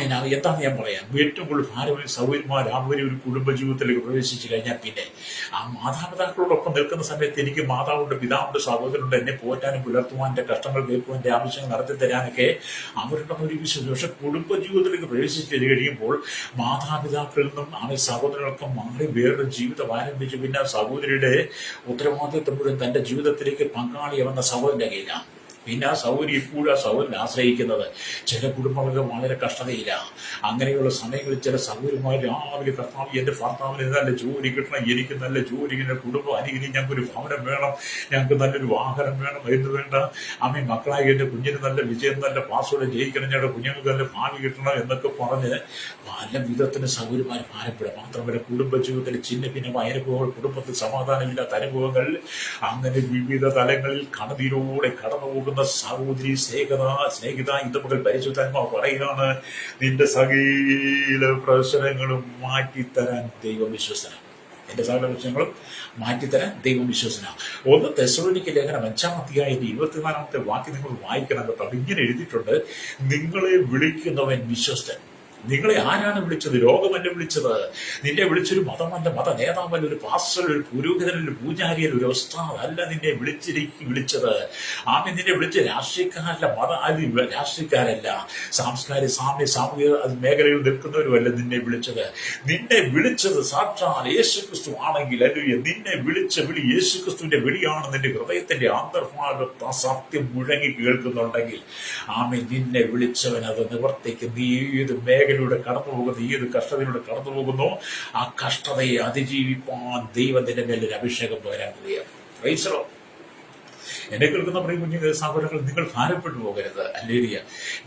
എന്താന്ന് ഞാൻ പറയാം, ഏറ്റവും കൂടുതൽ ഭാരമായി സൗകര്യമാർ അവർ ഒരു കുടുംബജീവിതത്തിലേക്ക് പ്രവേശിച്ചു കഴിഞ്ഞാൽ പിന്നെ ആ മാതാപിതാക്കളോടൊപ്പം നിൽക്കുന്ന സമയത്ത് എനിക്ക് മാതാവുണ്ട്, പിതാവുണ്ട്, സഹോദരനുണ്ട്, എന്നെ പോറ്റാനും പുലർത്തുവാൻ, എൻ്റെ കഷ്ടങ്ങൾ കേൾക്കുവാൻ, എൻ്റെ ആവശ്യങ്ങൾ നടത്തി തരാനൊക്കെ അവരുടെ ഒരു വിശ്വസം. പക്ഷെ കുടുംബജീവിതത്തിലേക്ക് പ്രവേശിച്ചു കഴിയുമ്പോൾ മാതാപിതാക്കളിൽ നിന്നും സഹോദരനൊക്കെ മാറി വേറൊരു ജീവിതം ആരംഭിച്ചു. പിന്നെ സഹോദരിയുടെ ഉത്തരവാദിത്വം മുഴുവൻ തൻ്റെ ജീവിതത്തിലേക്ക് പങ്കാളിയാവുന്ന സഹോദരൻ്റെ കയ്യിലാണ്. പിന്നെ ആ സൗകര്യം ഇപ്പോഴും ആ സൗകര്യം ആശ്രയിക്കുന്നത്. ചില കുടുംബങ്ങൾക്ക് വളരെ കഷ്ടതയില്ല. അങ്ങനെയുള്ള സമയങ്ങളിൽ ചില സൗകര്യമായി രാവിലെ കർത്താവ്, എൻ്റെ ഭർത്താവിന് നല്ല ജോലി കിട്ടണം, എനിക്ക് നല്ല ജോലി, എൻ്റെ കുടുംബം അനുഗ്രഹിക്കും, ഞങ്ങൾക്കൊരു ഭവനം വേണം, ഞങ്ങൾക്ക് നല്ലൊരു വാഹനം വേണം, എന്ന് വേണ്ട മക്കളായി എൻ്റെ കുഞ്ഞിന് നല്ല വിജയം, നല്ല പാസ്വേഡ് ജയിക്കണം, ഞങ്ങളുടെ കുഞ്ഞുങ്ങൾക്ക് നല്ല ഭാവി കിട്ടണം എന്നൊക്കെ പറഞ്ഞ് പല വിധത്തിന് സൗകര്യമായി ഭാരപ്പെടും. മാത്രമല്ല കുടുംബജീവിതത്തിൽ ചിന്ന ഭിന്നമായ അനുഭവങ്ങൾ, കുടുംബത്തിൽ സമാധാനമില്ലാത്ത അനുഭവങ്ങൾ, അങ്ങനെ വിവിധ തലങ്ങളിൽ കടതീരോടെ കടന്നു പോകുന്ന സഹോദരി, സ്നേഹിത, ഇന്ന് മുതൽ പരിശുദ്ധാത്മാവ് പറയുകയാണ്, നിന്റെ സകല പ്രശ്നങ്ങളും മാറ്റിത്തരാൻ ദൈവം വിശ്വസന. എന്റെ സകല പ്രശ്നങ്ങളും മാറ്റിത്തരാൻ ദൈവം വിശ്വസന. 1 തെസ്സലോനിക്ക ലേഖനം 5-ാം അധ്യായത്തിന്റെ 24-ാമത്തെ വാക്യം നിങ്ങൾ വായിക്കണം കേട്ടോ. ഇങ്ങനെ എഴുതിയിട്ടുണ്ട്, നിങ്ങളെ വിളിക്കുന്നവൻ വിശ്വസ്തൻ. നിങ്ങളെ ആരാണ് വിളിച്ചത്? രോഗമല്ല വിളിച്ചത്. നിന്നെ വിളിച്ചൊരു മതമല്ല, മത നേതാവല്ല, ഒരു പാസ്റ്റർ, ഒരു പുരോഹിതൻ, ഒരു പൂജാരിയൽ, ഒരു ഉസ്താദ് അല്ല നിന്നെ വിളിച്ചത്. നിന്നെ വിളിച്ച രാഷ്ട്രീയക്കാരല്ല, രാഷ്ട്രീയക്കാരല്ല, സാമൂഹിക മേഖലയിൽ നിൽക്കുന്നവരുമല്ല നിന്നെ വിളിച്ചത്. നിന്നെ വിളിച്ചത് സാക്ഷാൽ യേശുക്രിസ്തു ആണെങ്കിൽ, അല്ലെങ്കിൽ നിന്നെ വിളിച്ച വിളി യേശുക്രിസ്തുവിന്റെ വിളിയാണ്. നിന്റെ ഹൃദയത്തിന്റെ അന്തർഭാഗത്ത് ആ സത്യം മുഴങ്ങി കേൾക്കുന്നുണ്ടെങ്കിൽ നിന്നെ വിളിച്ചവൻ അത് നിവർത്തിക്ക്. നീ ഏത് മേഖലയിലൂടെ കടന്നു പോകുന്നു, ഏത് കഷ്ടതയിലൂടെ കടന്നു പോകുന്നു, ആ കഷ്ടതയെ അതിജീവിപ്പാൻ ദൈവത്തിന്റെ മേലൊരു അഭിഷേകം പകരാൻ കഴിയാം. Praise the Lord. എന്നെ കേൾക്കുന്ന പ്രിയ കുഞ്ഞുങ്ങൾ, സഹോദരങ്ങൾ, നിങ്ങൾ ഭാരപ്പെട്ടു പോകരുത്. അല്ലേലിയ.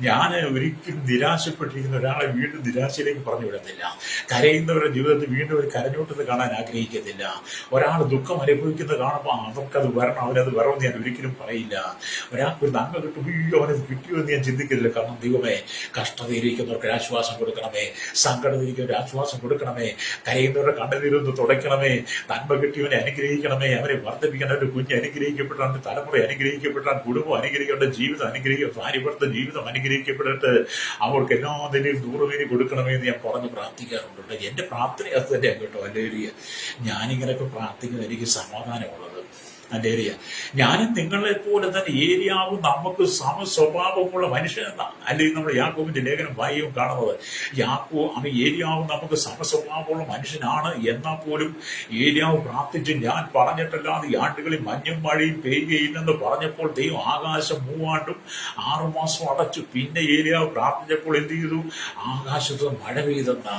ഞാൻ ഒരിക്കലും നിരാശപ്പെട്ടിരിക്കുന്ന ഒരാളെ വീണ്ടും നിരാശയിലേക്ക് പറഞ്ഞു വിടത്തില്ല. കരയുന്നവരുടെ ജീവിതത്തിൽ വീണ്ടും ഒരു കരഞ്ഞോട്ടത് കാണാൻ ആഗ്രഹിക്കത്തില്ല. ഒരാൾ ദുഃഖം അനുഭവിക്കുന്നത് കാണുമ്പോൾ അവർക്കത് വരണം, അവനത് വരണമെന്ന് ഞാൻ ഒരിക്കലും പറയില്ല. ഒരാൾക്ക് ഒരു നന്മ കിട്ടുമ്പോൾ അവനത് കിട്ടിയോ എന്ന് ഞാൻ ചിന്തിക്കുന്നില്ല. കാരണം ദൈവമേ, കഷ്ടതയിരിക്കുന്നവർക്ക് ആശ്വാസം കൊടുക്കണമേ, സങ്കടത്തിരിക്കുന്നവർക്ക് ആശ്വാസം കൊടുക്കണമേ, കരയുന്നവരുടെ കണ്ണുനീരൊന്ന് തുടയ്ക്കണമേ, നന്മ കിട്ടിയവനെ അനുഗ്രഹിക്കണമേ, അവരെ വർദ്ധിപ്പിക്കണം, അവരുടെ കുഞ്ഞ് അനുഗ്രഹിക്കപ്പെട്ടാണ്, തലമുറ അനുഗ്രഹിക്കപ്പെട്ടാൽ, കുടുംബം അനുഗ്രഹിക്കേണ്ട, ജീവിതം ഭാര്യഭർത്ത ജീവിതം അനുഗ്രഹിക്കപ്പെട്ടിട്ട് അവർക്ക് എല്ലാത്തിനെയും 100 പേര് കൊടുക്കണമേ എന്ന് ഞാൻ പറഞ്ഞ് പ്രാർത്ഥിക്കാറുണ്ട്. എന്റെ പ്രാർത്ഥന അത് തന്നെയാണ് കേട്ടോ. അല്ലേലിയ. ഞാനിങ്ങനെയൊക്കെ പ്രാർത്ഥിക്കുന്നത് എനിക്ക് സമാധാനമുള്ളത്. അല്ലേലിയ. ഞാനും നിങ്ങളെ പോലെ തന്നെ ഏരിയാവും നമുക്ക് സമസ്വഭാവമുള്ള മനുഷ്യനെന്നാണ്. അല്ലെങ്കിൽ നമ്മൾ യാക്കോബിന്റെ ലേഖനം വായിയും കാണുന്നത്. ഏരിയാവും നമുക്ക് സമസ്വഭാവമുള്ള മനുഷ്യനാണ്. എന്നാൽ പോലും ഏരിയാവ് പ്രാർത്ഥിച്ച് ഞാൻ പറഞ്ഞിട്ടല്ലാതെ ഈ ആണ്ടുകളിൽ മഞ്ഞും മഴയും പെയ്യുകയില്ലെന്ന് പറഞ്ഞപ്പോൾ ദൈവം ആകാശം 3 ആണ്ടും 6 മാസം അടച്ചു. പിന്നെ ഏരിയാവ് പ്രാർത്ഥിച്ചപ്പോൾ എന്ത് ചെയ്തു? ആകാശത്ത് മഴ പെയ്തെന്ന.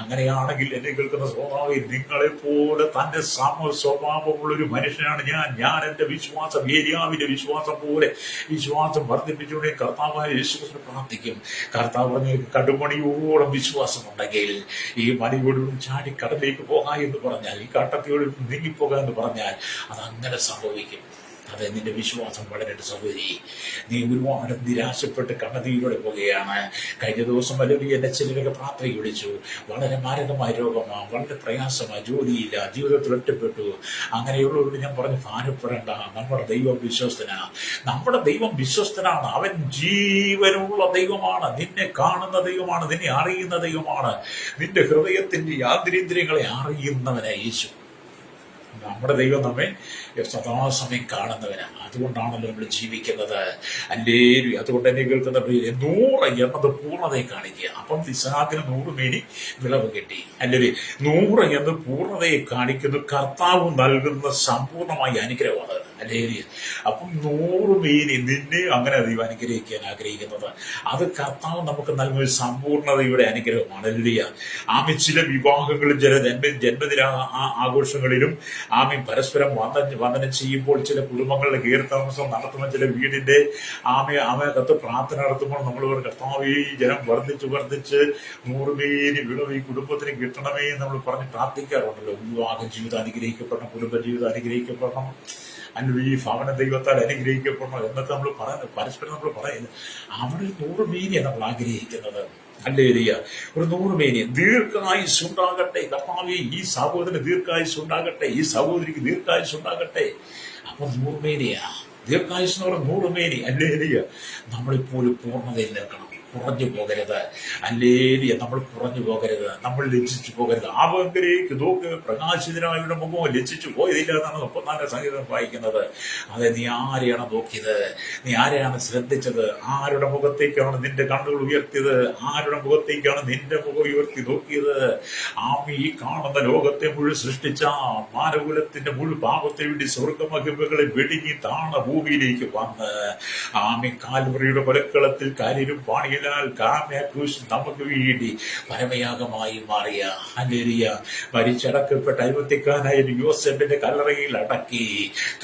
അങ്ങനെയാണെങ്കിൽ എന്നെ കേൾക്കുന്ന സ്വഭാവം നിങ്ങളെ പോലെ തന്നെ സമസ്വഭാവമുള്ള ഒരു മനുഷ്യനാണ് ഞാൻ. എന്റെ വിശ്വാസം ഏരിയാവിന്റെ വിശ്വാസം പോലെ വിശ്വാസം വർദ്ധിപ്പിച്ചുകൊണ്ട് കർത്താവായ യേശുക്രിസ്തുവിനെ പ്രാർത്ഥിക്കും. കർത്താവ് പറഞ്ഞ കടുമണിയോളം വിശ്വാസമുണ്ടെങ്കിൽ ഈ മലയോടും ചാടി കടലിലേക്ക് പോകാ എന്ന് പറഞ്ഞാൽ, ഈ കട്ടത്തിയോട് നീങ്ങിപ്പോകാ എന്ന് പറഞ്ഞാൽ അതങ്ങനെ സംഭവിക്കും. അതെ, നിന്റെ വിശ്വാസം വളരട്ടെ സഹോദരി. നീ ഒരുപാട് നിരാശപ്പെട്ട് കണ്ണുനീരോടെ പോകുകയാണ്. കഴിഞ്ഞ ദിവസം അല്ലെങ്കിൽ എന്നെ ചിലരൊക്കെ പ്രാർത്ഥനയ്ക്ക് വിളിച്ചു. വളരെ മാരകമായ രോഗമാണ്, വളരെ പ്രയാസമാണ്, ജോലിയില്ല, ജീവിതത്തിൽ ഒറ്റപ്പെട്ടു. അങ്ങനെയുള്ളവരോട് ഞാൻ പറഞ്ഞു, ഭാരപ്പെടേണ്ട, നമ്മുടെ ദൈവം വിശ്വസ്തനാണ്. നമ്മുടെ ദൈവം വിശ്വസ്തനാണ്. അവൻ ജീവനുള്ള ദൈവമാണ്, നിന്നെ കാണുന്ന ദൈവമാണ്, നിന്നെ അറിയുന്ന ദൈവമാണ്, നിന്റെ ഹൃദയത്തിന്റെ യാന്ത്രിന്ദ്രിയങ്ങളെ അറിയുന്നവനായ യേശു. നമ്മുടെ ദൈവം നമ്മെ സദാസമയം കാണുന്നവനാണ്. അതുകൊണ്ടാണല്ലോ നമ്മൾ ജീവിക്കുന്നത്. അല്ലേലും. അതുകൊണ്ട് തന്നെ കേൾക്കുന്ന 100 എന്നത് പൂർണ്ണതയെ കാണിക്കുക. അപ്പം ഇസ്ഹാക്കിന് 100 മേനി വിളവ് കിട്ടി. അല്ലേ? 100 എന്ന് പൂർണ്ണതയെ കാണിക്കുന്നു. കർത്താവ് നൽകുന്ന സമ്പൂർണമായ അനുഗ്രഹമാണ്. അല്ലേ? അപ്പം 100 മേനി നിന്നെ അങ്ങനെ ദൈവം അനുഗ്രഹിക്കാൻ ആഗ്രഹിക്കുന്നത്. അത് കർത്താവ് നമുക്ക് നൽകുന്ന സമ്പൂർണ്ണതയുടെ അനുഗ്രഹമാണ്. അല്ലേ? ചില വിവാഹങ്ങളും ചില ജന്മദിന ആഘോഷങ്ങളിലും പരസ്പരം വന്ദനം ചെയ്യുമ്പോൾ, ചില കുടുംബങ്ങളുടെ കീർത്താമസം നടത്തുമ്പോൾ, ചില വീടിന്റെ കത്ത് പ്രാർത്ഥന നടത്തുമ്പോൾ നമ്മൾ കർത്താവേ ജനം വർദ്ധിച്ച് 100 മേനി വിളവ് ഈ കുടുംബത്തിന് കിട്ടണമേ നമ്മൾ പറഞ്ഞ് പ്രാർത്ഥിക്കാറുണ്ടല്ലോ. വിവാഹ ജീവിതം അനുഗ്രഹിക്കപ്പെടണം, കുടുംബ ജീവിതം അനുഗ്രഹിക്കപ്പെടണം, അല്ലെങ്കിൽ ഈ ഭവന ദൈവത്താൽ അനുഗ്രഹിക്കപ്പെടണം എന്നൊക്കെ നമ്മൾ പരസ്പരം നമ്മൾ പറയുന്നത്. അവിടെ 100 മേനിയാണ് നമ്മൾ ആഗ്രഹിക്കുന്നത്. അല്ലേലിയ. ഒരു 100 മേനി ദീർഘായുസ് ഉണ്ടാകട്ടെ. കർത്താവേ, ഈ സഹോദരന് ദീർഘായുസ് ഉണ്ടാകട്ടെ, ഈ സഹോദരിക്ക് ദീർഘായുസ് ഉണ്ടാകട്ടെ. അപ്പൊ 100 മേനിയാ. ദീർഘായുസ് എന്ന് പറഞ്ഞ 100 മേനി. അല്ലേലിയ. നമ്മളിപ്പോഴും പൂർണ്ണതയിൽ നിൽക്കണം. കുറഞ്ഞു പോകരുത്. അല്ലേലിയ. നമ്മൾ കുറഞ്ഞു പോകരുത്, നമ്മൾ ലജ്ജിച്ചു പോകരുത്. ആവങ്കലേക്ക് നോക്ക്, പ്രകാശിതനായുടെ മുഖമോ ലജ്ജിച്ചു പോയതില്ല എന്നാണ് 34 സംഗീതം വായിക്കുന്നത്. അതെ, നീ ആരെയാണ് നോക്കിയത്? നീ ആരെയാണ് ശ്രദ്ധിച്ചത്? ആരുടെ മുഖത്തേക്കാണ് നിന്റെ കണ്ണുകൾ ഉയർത്തിയത്? ആരുടെ മുഖത്തേക്കാണ് നിന്റെ മുഖം ഉയർത്തി നോക്കിയത്? ഈ കാണുന്ന ലോകത്തെ മുഴുവൻ സൃഷ്ടിച്ച മാനകുലത്തിന്റെ മുഴുവൻ പാപത്തെ വേണ്ടി സ്വർഗമഹിമകളെ വെടിഞ്ഞി താണ ഭൂമിയിലേക്ക് വന്ന് കാൽവറിയുടെ കൊലക്കളത്തിൽ കാലിലും പാണിയ ക്രൂശ് നമുക്ക് വേണ്ടി പരമയാഗമായി മാറിയ ഹല്ലേലൂയ. മരിച്ചടക്കപ്പെട്ട അരുമത്തിക്കാനായ യോസേഫിന്റെ കല്ലറയിൽ അടക്കി.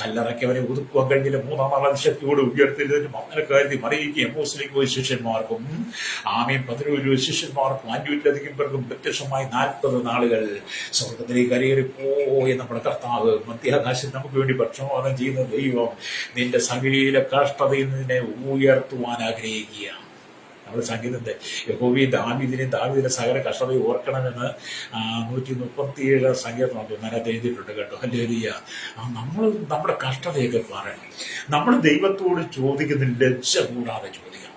കല്ലറയ്ക്ക് അവനെ ഒതുക്കുവാൻ കഴിഞ്ഞില്ല. 3-ാം നാൾ ശക്തിയോട് ഉയർത്തിയതിന് മംഗലക്കാരത്തിൽ മറിയിക്കുക. എമ്മോസിലേക്ക് പോയ ശിഷ്യന്മാർക്കും 11 ശിഷ്യന്മാർക്കും 500-ലധികം പേർക്കും പ്രത്യക്ഷമായി 40 നാളുകൾ സ്വർഗത്തിലേക്ക് കരയേറിപ്പോയ നമ്മുടെ കർത്താവ് മധ്യാകാശം നമുക്ക് വേണ്ടി പക്ഷപാതം ചെയ്യുന്ന ദൈവം നിന്റെ സകല കഷ്ടതയിൽ നിന്നെ ഉയർത്തുവാൻ ആഗ്രഹിക്കുകയാണ്. നമ്മൾ സംഗീതത്തെ യഹോവയെ ദാവീദിനെ സകല കഷ്ടതയെ ഓർക്കണമെന്ന് 137 സംഗീതം അതിനകത്ത് എഴുതിയിട്ടുണ്ട് കേട്ടോ. ഹല്ലേലൂയ. നമ്മൾ നമ്മുടെ കഷ്ടതയൊക്കെ പറയണം. നമ്മൾ ദൈവത്തോട് ചോദിക്കുന്ന ലജ്ജ കൂടാതെ ചോദിക്കണം.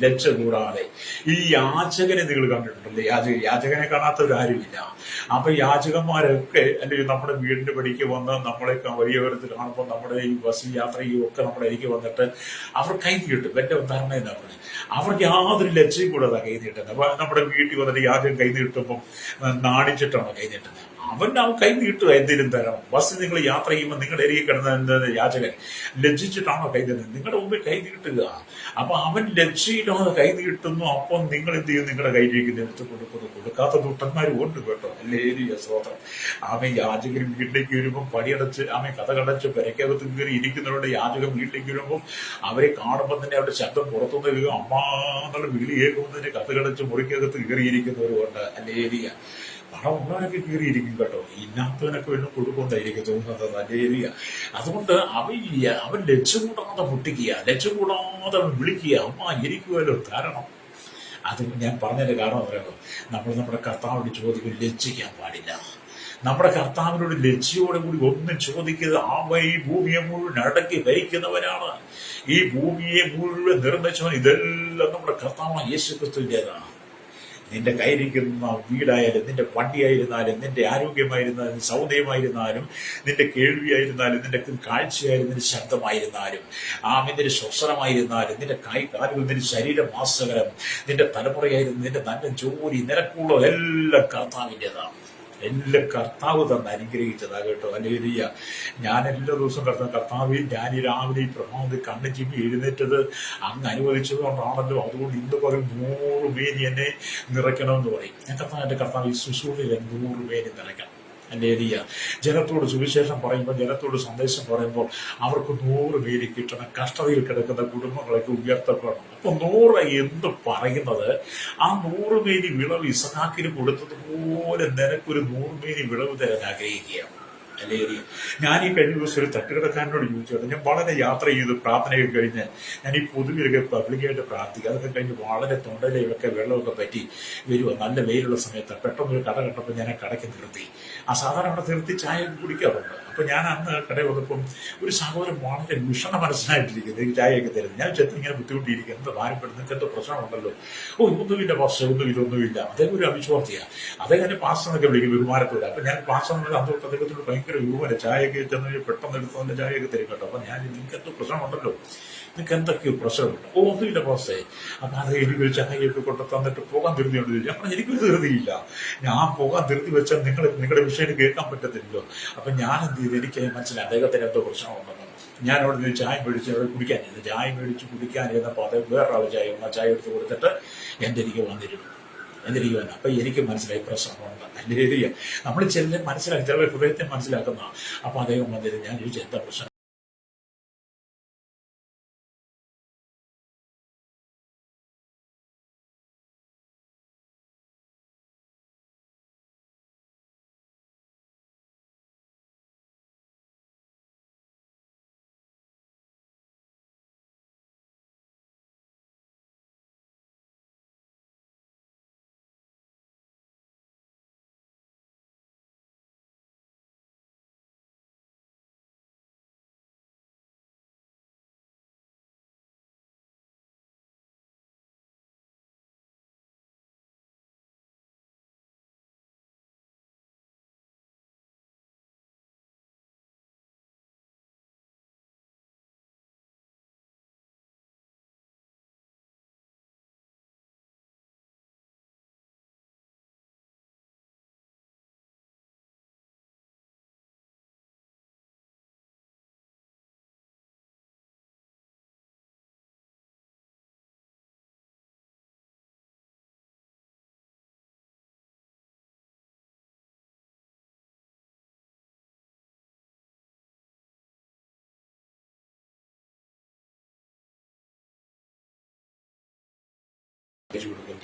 ലജ്ജ കൂടാതെ. ഈ യാചകനെ നിങ്ങൾ കണ്ടിട്ടുണ്ടല്ലേ? യാചകനെ കാണാത്തവരാരുമില്ല. അപ്പൊ യാചകന്മാരൊക്കെ അല്ലെങ്കിൽ നമ്മുടെ വീടിന്റെ പടിക്ക് വന്ന് നമ്മളെ വലിയവരത്ത് കാണുമ്പോൾ നമ്മുടെ ഈ ബസ് യാത്രയും ഒക്കെ നമ്മുടെ എനിക്ക് വന്നിട്ട് അവർ കൈ നീട്ടും. എന്റെ ഉദാഹരണം എന്നാ പറഞ്ഞത്, അവർക്ക് യാതൊരു ലജ്ജയും കൂടാതെ കൈ നീട്ടുന്നത്. അപ്പൊ നമ്മുടെ വീട്ടിൽ വന്നിട്ട് യാചകം കൈ നീട്ടുമ്പോൾ നാണിച്ചിട്ടാണ് കൈ നീട്ടുന്നത്. അവൻ കൈ നീട്ടുക എന്തിനും തരണം. ബസ്സിൽ നിങ്ങൾ യാത്ര ചെയ്യുമ്പോൾ നിങ്ങളുടെ എരികെ കിടന്ന യാചകൻ ലജ്ജിച്ചിട്ടാണോ കൈ നീട്ടുന്നത്? നിങ്ങളുടെ മുമ്പിൽ കൈ നീട്ടുക. അപ്പൊ അവൻ ലജ്ജയില്ലാതെ കൈ നീട്ടുന്നു. അപ്പം നിങ്ങൾ എന്ത് ചെയ്യും? നിങ്ങളുടെ കയ്യിലേക്ക് എടുത്ത് കൊടുക്കുന്നു. കൊടുക്കാത്ത ദുഷ്ടന്മാരും ഉണ്ട് കേട്ടോ. അല്ലേ? സ്വതന്ത്രം. അവൻ യാചകൻ വീട്ടിലേക്ക് വരുമ്പോൾ പടിയടച്ച് അവൻ കഥ കടച്ച് പെരക്കകത്ത് കയറി ഇരിക്കുന്നവരുടെ യാചകൻ വീട്ടിലേക്ക് വരുമ്പോൾ അവരെ കാണുമ്പോൾ തന്നെ അവരുടെ ശബ്ദം പുറത്തുനിന്ന് വരിക, അമ്മ എന്നുള്ള വിളി കേൾക്കുമ്പോൾ തന്നെ കഥ കടച്ച് മുറിക്കകത്ത് കയറിയിരിക്കുന്നവരുമുണ്ട്. അല്ലേരിയ പണം ഉള്ളവനൊക്കെ കയറിയിരിക്കും കേട്ടോ. ഇല്ലാത്തവനൊക്കെ വല്ലതും കൊടുക്കൊണ്ടായിരിക്കും തോന്നുന്നത്. അല്ലേരിയ. അതുകൊണ്ട് അവൻ ലക്ഷ്യം കൂടാതെ പൊട്ടിക്കുക, ലക്ഷ്യം കൂടാതെ അവൻ വിളിക്കുക, അമ്മ എനിക്ക് വല്ലതും തരണം. അത് ഞാൻ പറഞ്ഞതിന്റെ കാരണം പറയുന്നത്, നമ്മൾ നമ്മുടെ കർത്താവിനോട് ചോദിക്കും, ലജ്ജിക്കാൻ പാടില്ല. നമ്മുടെ കർത്താവിനോട് ലജ്ജയോടെ കൂടി ഒന്നും ചോദിക്കുന്നത്. അവൻ ഈ ഭൂമിയെ മുഴുവൻ അടക്കി ഭരിക്കുന്നവനാണ്. ഈ ഭൂമിയെ മുഴുവൻ നിർമ്മിച്ചവൻ. ഇതെല്ലാം നമ്മുടെ കർത്താവായ യേശുക്രിസ്തുവിന്റേതാണ്. നിന്റെ കയ്യിരിക്കുന്ന വീടായാലും, നിന്റെ വണ്ടിയായിരുന്നാലും, നിന്റെ ആരോഗ്യമായിരുന്നാലും, സൗന്ദര്യമായിരുന്നാലും, നിന്റെ കേൾവിയായിരുന്നാലും, നിന്റെ കാഴ്ചയായാലും, നിന്റെ ശബ്ദമായിരുന്നാലും, നിന്റെ ശ്വസനമായിരുന്നാലും, നിന്റെ കാലുകൾ, നിന്റെ ശരീരമാസകരം, നിന്റെ തലമുറയായിരുന്നു, നിന്റെ നല്ല ജോലി, നിനക്കുള്ളതെല്ലാം കർത്താവിൻ്റെതാണ്. എല്ലാം കർത്താവ് തന്നെ അനുഗ്രഹിച്ചതാ കേട്ടോ. അല്ലെങ്കിൽ ഞാൻ എല്ലാ ദിവസവും കർത്താവ് ഞാൻ ഈ രാവിലെ ഈ പ്രഭാതത്തിൽ കണ്ണു ചിമ്മി എഴുന്നേറ്റത് അങ്ങ് അനുവദിച്ചത് കൊണ്ടാണല്ലോ. അതുകൊണ്ട് ഇന്ന് പകൽ 100 പേര് എന്നെ നിറയ്ക്കണമെന്ന് പറയും. ഞാൻ എന്റെ കർത്താവ് ഈ ശുശ്രൂഷയിൽ 100 പേര് നിറയ്ക്കണം. അല്ലേ? ജനത്തോട് സുവിശേഷം പറയുമ്പോൾ, ജനത്തോട് സന്ദേശം പറയുമ്പോൾ അവർക്ക് 100 പേര് കിട്ടണം. കഷ്ടതയിൽ കിടക്കുന്ന കുടുംബങ്ങളൊക്കെ ഉയർത്തപ്പെടണം. അപ്പൊ 100 എന്ന് പറയുന്നത് ആ 100 പേര് വിളവ് ഇസഹാക്കിന് കൊടുത്തതുപോലെ നിനക്കൊരു 100 പേര് വിളവ് തരാൻ ആഗ്രഹിക്കുകയാണ്. അല്ലേ? ഞാൻ ഈ കഴിഞ്ഞ ദിവസം ഒരു തട്ടുകടക്കാരനോട് ചോദിച്ചു. ഞാൻ വളരെ യാത്ര ചെയ്ത് പ്രാർത്ഥനയൊക്കെ കഴിഞ്ഞ് ഞാൻ ഈ പൊതുവിലൊക്കെ പബ്ലിക്കായിട്ട് പ്രാർത്ഥിക്കുക. അതൊക്കെ കഴിഞ്ഞ് വളരെ തൊണ്ടയിലൊക്കെ വെള്ളമൊക്കെ പറ്റി വരുക. നല്ല വെയിലുള്ള സമയത്ത് പെട്ടെന്ന് ഒരു കട കണ്ടപ്പോൾ ഞാൻ ആ കടയ്ക്ക് നിർത്തി. സാധാരണ അവിടെ നിർത്തി ചായ കുടിക്കാറുണ്ട്. അപ്പൊ ഞാൻ അന്ന് കടയിൽ വന്നപ്പം ഒരു സഹോദരൻ വളരെ ഭീഷണ മനസ്സിലായിട്ടിരിക്കുന്നത്, എനിക്ക് ചായയൊക്കെ തരുന്നത്. ഞാൻ ചെത്ത് ഇങ്ങനെ ബുദ്ധിമുട്ടിയിരിക്കുന്നത്, എന്താ ഭാരപ്പെടുന്നത്, നിങ്ങൾക്ക് എന്തോ പ്രശ്നമുണ്ടല്ലോ. ഒന്നുമില്ല പാസ്റ്റർ, ഒന്നുമില്ല. അദ്ദേഹം ഒരു അവിശ്വാസിയാണ്. അദ്ദേഹം പാസ്റ്റർ എന്നൊക്കെ വിളിക്കും ബഹുമാനത്തോടെ. അപ്പൊ ഞാൻ പാസ്റ്റർ എന്നുള്ള അന്തോട്ട് അദ്ദേഹത്തോട് ഭയങ്കര ബഹുമാനം. ചായയൊക്കെ ചെന്ന് പെട്ടെന്ന് എടുത്ത് തന്നെ ചായയൊക്കെ തരും കേട്ടോ. അപ്പൊ ഞാൻ നിങ്ങൾക്ക് എന്തോ പ്രശ്നമുണ്ടല്ലോ, നിങ്ങൾക്ക് എന്തൊക്കെയോ പ്രശ്നമുണ്ട്. ഒന്നുമില്ല പാസ്റ്റേ. അപ്പൊ അത് എനിക്കൊരു ചായയൊക്കെ കൊണ്ട് തന്നിട്ട് പോകാൻ ധൃതിയുണ്ട് ചോദിച്ചു. അപ്പൊ എനിക്കൊരു ധൃതിയില്ല. ഞാൻ പോകാൻ ധൃതി വെച്ചാൽ നിങ്ങളുടെ വിഷയം കേൾക്കാൻ പറ്റത്തില്ലല്ലോ. അപ്പൊ ഞാൻ എന്ത് ചെയ്തു, എനിക്ക് മനസ്സിലായി അദ്ദേഹത്തിന് എന്തോ പ്രശ്നമുണ്ടെന്ന്. ഞാൻ അവിടെ നിന്ന് ചായ മേടിച്ച് അവിടെ കുടിക്കാനില്ല. ചായ മേടിച്ച് കുടിക്കാനിരുന്നപ്പോൾ അത് വേറൊരാൾ ചായ എടുത്ത് കൊടുത്തിട്ട് എൻ്റെ എനിക്ക് വന്നിരുന്നു. അപ്പൊ എനിക്ക് മനസ്സിലായി പ്രശ്നമുണ്ട്. അല്ലെങ്കിൽ നമ്മൾ ചില മനസ്സിലാക്കി, ചില ഹൃദയത്തെ മനസ്സിലാക്കുന്ന. അപ്പൊ അദ്ദേഹം വന്നിരുന്നു. ഞാൻ ചോദിച്ചു, എന്താ പ്രശ്നം?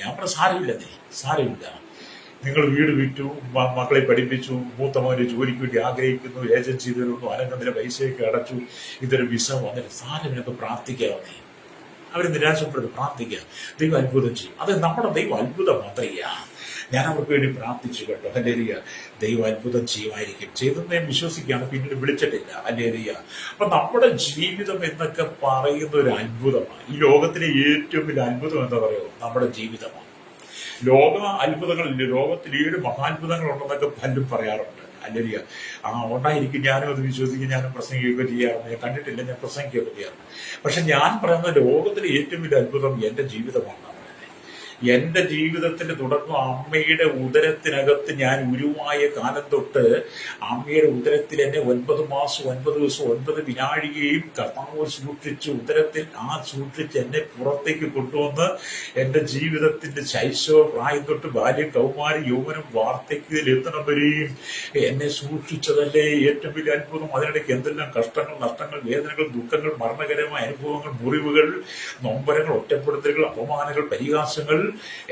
ഞാൻ പറഞ്ഞ സാരമില്ല. നിങ്ങൾ വീട് വിറ്റു, മക്കളെ പഠിപ്പിച്ചു, മൂത്ത മകനെ ജോലിക്ക് വേണ്ടി ആഗ്രഹിക്കുന്നു, ഏജൻസി തരുന്നു, അനന്തര പൈസയൊക്കെ അടച്ചു, ഇതൊരു വിസ വന്നിട്ട് സാരമിനൊക്കെ പ്രാർത്ഥിക്കാവുന്നേ. അവരെ നിരാശപ്പെടുത്തി പ്രാർത്ഥിക്കുക. ദൈവം അത്ഭുതം ചെയ്യും. അത് നമ്മുടെ ദൈവം അത്ഭുതം മാത്രമല്ല. ഞാൻ അവർക്ക് വേണ്ടി പ്രാർത്ഥിച്ചു കേട്ടോ. ഹല്ലേലൂയ. ദൈവം അത്ഭുതം ചെയ്യുമായിരിക്കും. ചെയ്തെന്ന് ഞാൻ വിശ്വസിക്കുകയാണ്. പിന്നീട് വിളിച്ചിട്ടില്ല. ഹല്ലേലൂയ. അപ്പൊ നമ്മുടെ ജീവിതം എന്നൊക്കെ പറയുന്ന ഒരു അത്ഭുതമാണ്. ഈ ലോകത്തിലെ ഏറ്റവും വലിയ അത്ഭുതം എന്താ പറയുക? നമ്മുടെ ജീവിതമാണ്. ലോക അത്ഭുതങ്ങളില്ല, ലോകത്തിൽ 7 മഹാത്ഭുതങ്ങൾ ഉണ്ടെന്നൊക്കെ പലരും പറയാറുണ്ട്. ഹല്ലേലൂയ. ഉണ്ടായിരിക്കും. ഞാനും അത് വിശ്വസിക്കും. ഞാനും പ്രസംഗിക്കുകയൊക്കെ ചെയ്യാറുണ്ട്. ഞാൻ കണ്ടിട്ടില്ല, ഞാൻ പ്രസംഗിക്കുകയൊക്കെ ചെയ്യാറുണ്ട്. പക്ഷെ ഞാൻ പറയുന്ന ലോകത്തിലെ ഏറ്റവും വലിയ അത്ഭുതം എന്റെ ജീവിതമാണ്. എന്റെ ജീവിതത്തിന്റെ തുടക്കം അമ്മയുടെ ഉദരത്തിനകത്ത് ഞാൻ ഉരുവായ കാലം തൊട്ട് അമ്മയുടെ ഉദരത്തിൽ എന്നെ 9 മാസം 9 ദിവസം 9 വിനാഴികയും കർത്താവ് സൂക്ഷിച്ച് ഉദരത്തിൽ സൂക്ഷിച്ച് എന്നെ പുറത്തേക്ക് കൊണ്ടുവന്ന് എന്റെ ജീവിതത്തിന്റെ ശൈശവ പ്രായം തൊട്ട് ബാല്യം, കൗമാരം, യൗവനം, വാർദ്ധക്യത്തിൽ എത്തണം വരെയും എന്നെ സൂക്ഷിച്ചതല്ലേ ഏറ്റവും വലിയ അത്ഭുതം. അതിനിടയ്ക്ക് എന്തെല്ലാം കഷ്ടങ്ങൾ, നഷ്ടങ്ങൾ, വേദനകൾ, ദുഃഖങ്ങൾ, മരണകരമായ അനുഭവങ്ങൾ, മുറിവുകൾ, നൊമ്പരങ്ങൾ, ഒറ്റപ്പെടുത്തലുകൾ, അപമാനങ്ങൾ, പരിഹാസങ്ങൾ,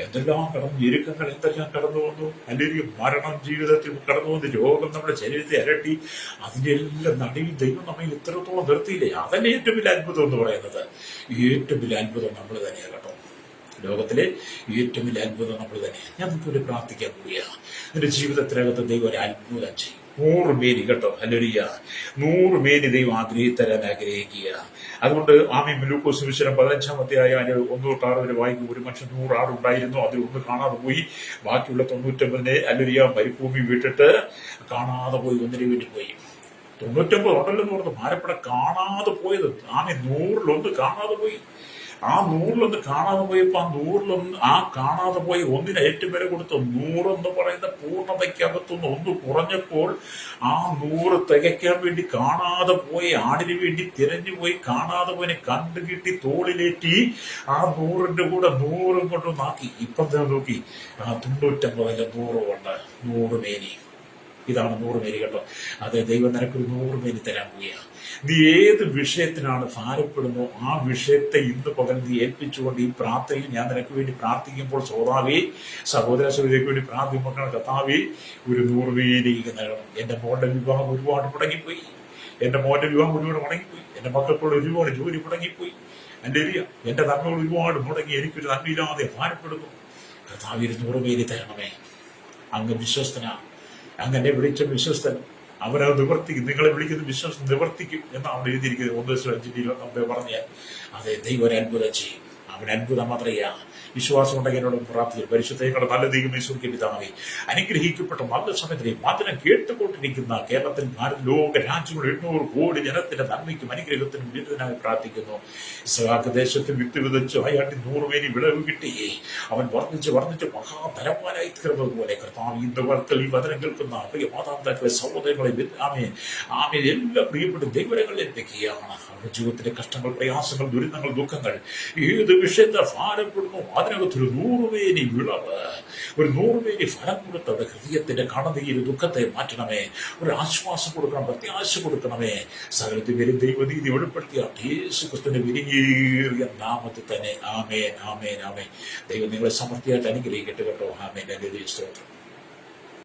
എന്തെല്ലാം കടന്നു, ഞെരുക്കങ്ങൾ എന്തെല്ലാം കടന്നു വന്നു. അല്ലെങ്കിൽ മരണം ജീവിതത്തിൽ കടന്നു വന്ന് രോഗം നമ്മുടെ ശരീരത്തെ അലട്ടി, അതിന്റെ എല്ലാം നടുവിൽ ദൈവം നമ്മെ ഇത്രത്തോളം നിർത്തിയില്ലേ? അതല്ലേ ഏറ്റവും വലിയ അത്ഭുതം എന്ന് പറയുന്നത്. ഏറ്റവും വലിയ അത്ഭുതം നമ്മൾ തന്നെയാണ് കേട്ടോ. ലോകത്തിലെ ഏറ്റവും വലിയ അത്ഭുതം നമ്മൾ തന്നെയാണ്. ഞാൻ നിങ്ങൾക്ക് പ്രാർത്ഥിക്കാൻ പോവുകയാണ്. നിന്റെ ജീവിതത്തിനകത്ത് ദൈവം ഒരു അത്ഭുതം ചെയ്യും. 100 മേനി കേട്ടോ. ഹല്ലേലൂയ. 100 മേനി ദൈവം തരാൻ ആഗ്രഹിക്കുക. അതുകൊണ്ട് ലൂക്കോസ് സുവിശേഷം 15-ാം അധ്യായം 1 തൊട്ട് 6 വരെ വായിക്കും. ഒരു മനുഷ്യൻ 100 ആടുണ്ടായിരുന്നു, അതിൽ ഒന്ന് കാണാതെ പോയി. ബാക്കിയുള്ള 99 ഹല്ലേലൂയ മരുഭൂമി വിട്ടിട്ട് കാണാതെ പോയി. ഒന്നിനു വേണ്ടി പോയി. 99 ഉണ്ടല്ലോ എന്ന് പറഞ്ഞ് ഭാരപ്പെടെ കാണാതെ പോയത്. 100-ൽ കാണാതെ പോയി. 100-ൽ കാണാതെ പോയപ്പോ 100-ൽ കാണാതെ പോയി ഒന്നിന് ഏറ്റവും വില കൊടുത്തു. 100 എന്ന് പറയുന്ന പൂർണ്ണതയ്ക്കകത്തുനിന്ന് ഒന്ന് കുറഞ്ഞപ്പോൾ 100 തികയ്ക്കാൻ വേണ്ടി കാണാതെ പോയി ആടിന് വേണ്ടി തിരഞ്ഞു പോയി കാണാതെ പോയി കണ്ടുകിട്ടി തോളിലേറ്റി 100-ന്റെ കൂടെ 100 കൊണ്ടൊന്നാക്കി. ഇപ്പം നോക്കി 99 100 കൊണ്ട് 100 മേനി. ഇതാണ് 100 മേനി കേട്ടോ. അതെ, ദൈവം നിനക്കൊരു 100 മേനി തരാൻ പോവുകയാണ്. നീ ഏത് വിഷയത്തിനാണ് ഭാരപ്പെടുന്നോ ആ വിഷയത്തെ ഇന്ന് പകൽ നീ ഏൽപ്പിച്ചുകൊണ്ട് ഈ പ്രാർത്ഥനയിൽ ഞാൻ നിനക്ക് വേണ്ടി പ്രാർത്ഥിക്കുമ്പോൾ സോദാവേ, സഹോദര സഹോദരിക്ക് വേണ്ടി പ്രാർത്ഥിക്കുമ്പോൾ കർത്താവേ ഒരു 100 മേനിക്ക് നൽകണം. എന്റെ മോന്റെ വിവാഹം ഒരുപാട് മുടങ്ങിപ്പോയി. എന്റെ മോന്റെ വിവാഹം ഒരുപാട് മുടങ്ങിപ്പോയി. എന്റെ മക്കൾക്കുള്ള ഒരുപാട് ജോലി മുടങ്ങിപ്പോയി. എന്റെ നന്മകൾ ഒരുപാട് മുടങ്ങി. എനിക്കൊരു നന്മയില്ലാതെ ഭാരപ്പെടുന്നു. കർത്താവ് 100 മേനി തരണമേ. അങ്ങ് വിശ്വസ്തനാണ്. അങ്ങനെ വിളിച്ച വിശ്വസ്തൻ. അവനത് നിവർത്തിക്കും. നിങ്ങളെ വിളിക്കുന്ന വിശ്വാസം നിവർത്തിക്കും എന്നാണ് അവിടെ എഴുതിയിരിക്കുന്നത്. 1:5 പറഞ്ഞാൽ അതെ, ദൈവം ഒരു അത്ഭുതം ചെയ്യും. അവൻ അത്ഭുതം മാത്രമേ. വിശ്വാസം ഉണ്ടെങ്കിൽ എന്നോട് പ്രാർത്ഥിക്കും. പരിശുദ്ധയുടെ നല്ല ദൈവം ഈശ്വരക്ക് പിതാവേ, അനുഗ്രഹിക്കപ്പെട്ട നല്ല സമയത്ത് വചനം കേട്ടുകൊണ്ടിരിക്കുന്ന കേരളത്തിൽ, ലോക രാജ്യങ്ങൾ 800 കോടി ജനത്തിന്റെ നന്മയ്ക്കും അനുഗ്രഹത്തിനും വിരുദ്ധനായി പ്രാർത്ഥിക്കുന്നു. ഇസ്രായേൽ ദേശത്തിൽ വിത്ത് വിതച്ച് അയാട്ടി 100 മേനി വിളവ് കിട്ടി. അവൻ വർദ്ധിച്ച് മഹാധനവാനായി തീർന്നതുപോലെ കർത്താവ് ഇന്ന് വർക്കൽ ഈ വചനം കേൾക്കുന്ന പ്രിയ മാതാപിതാക്കളെ, സഹോദരങ്ങളെ, എല്ലാ പ്രിയപ്പെട്ട ദൈവങ്ങളിൽ എത്തിക്കുകയാണ്. അവരുടെ ജീവിതത്തിലെ കഷ്ടങ്ങൾ, പ്രയാസങ്ങൾ, ദുരിതങ്ങൾ, ദുഃഖങ്ങൾ, ഏത് വിഷയത്തെ ഭാരപ്പെടുന്നു അതിനകത്തൊരു 100 മേനി വിളവ്, ഒരു 100 മേനി ഫലം കൊടുത്തവരുടെ ഹൃദയത്തിന്റെ കടന്നീര് ദുഃഖത്തെ മാറ്റണമേ. ഒരു ആശ്വാസം കൊടുക്കണം, പ്രത്യാശ കൊടുക്കണമേ. സകലത്തിൽ വരും ദൈവനീതി വെളിപ്പെടുത്തിയ യേശു ക്രിസ്തുവിന്റെ വിലയേറിയ നാമത്തിൽ തന്നെ ആമേൻ, ആമേൻ, ആമേൻ. ദൈവം നിങ്ങളെ സമൃദ്ധിയായിട്ട് അനുഗ്രഹിക്കട്ടെ കേട്ടോ. ആമേൻ. സ്തോത്രം.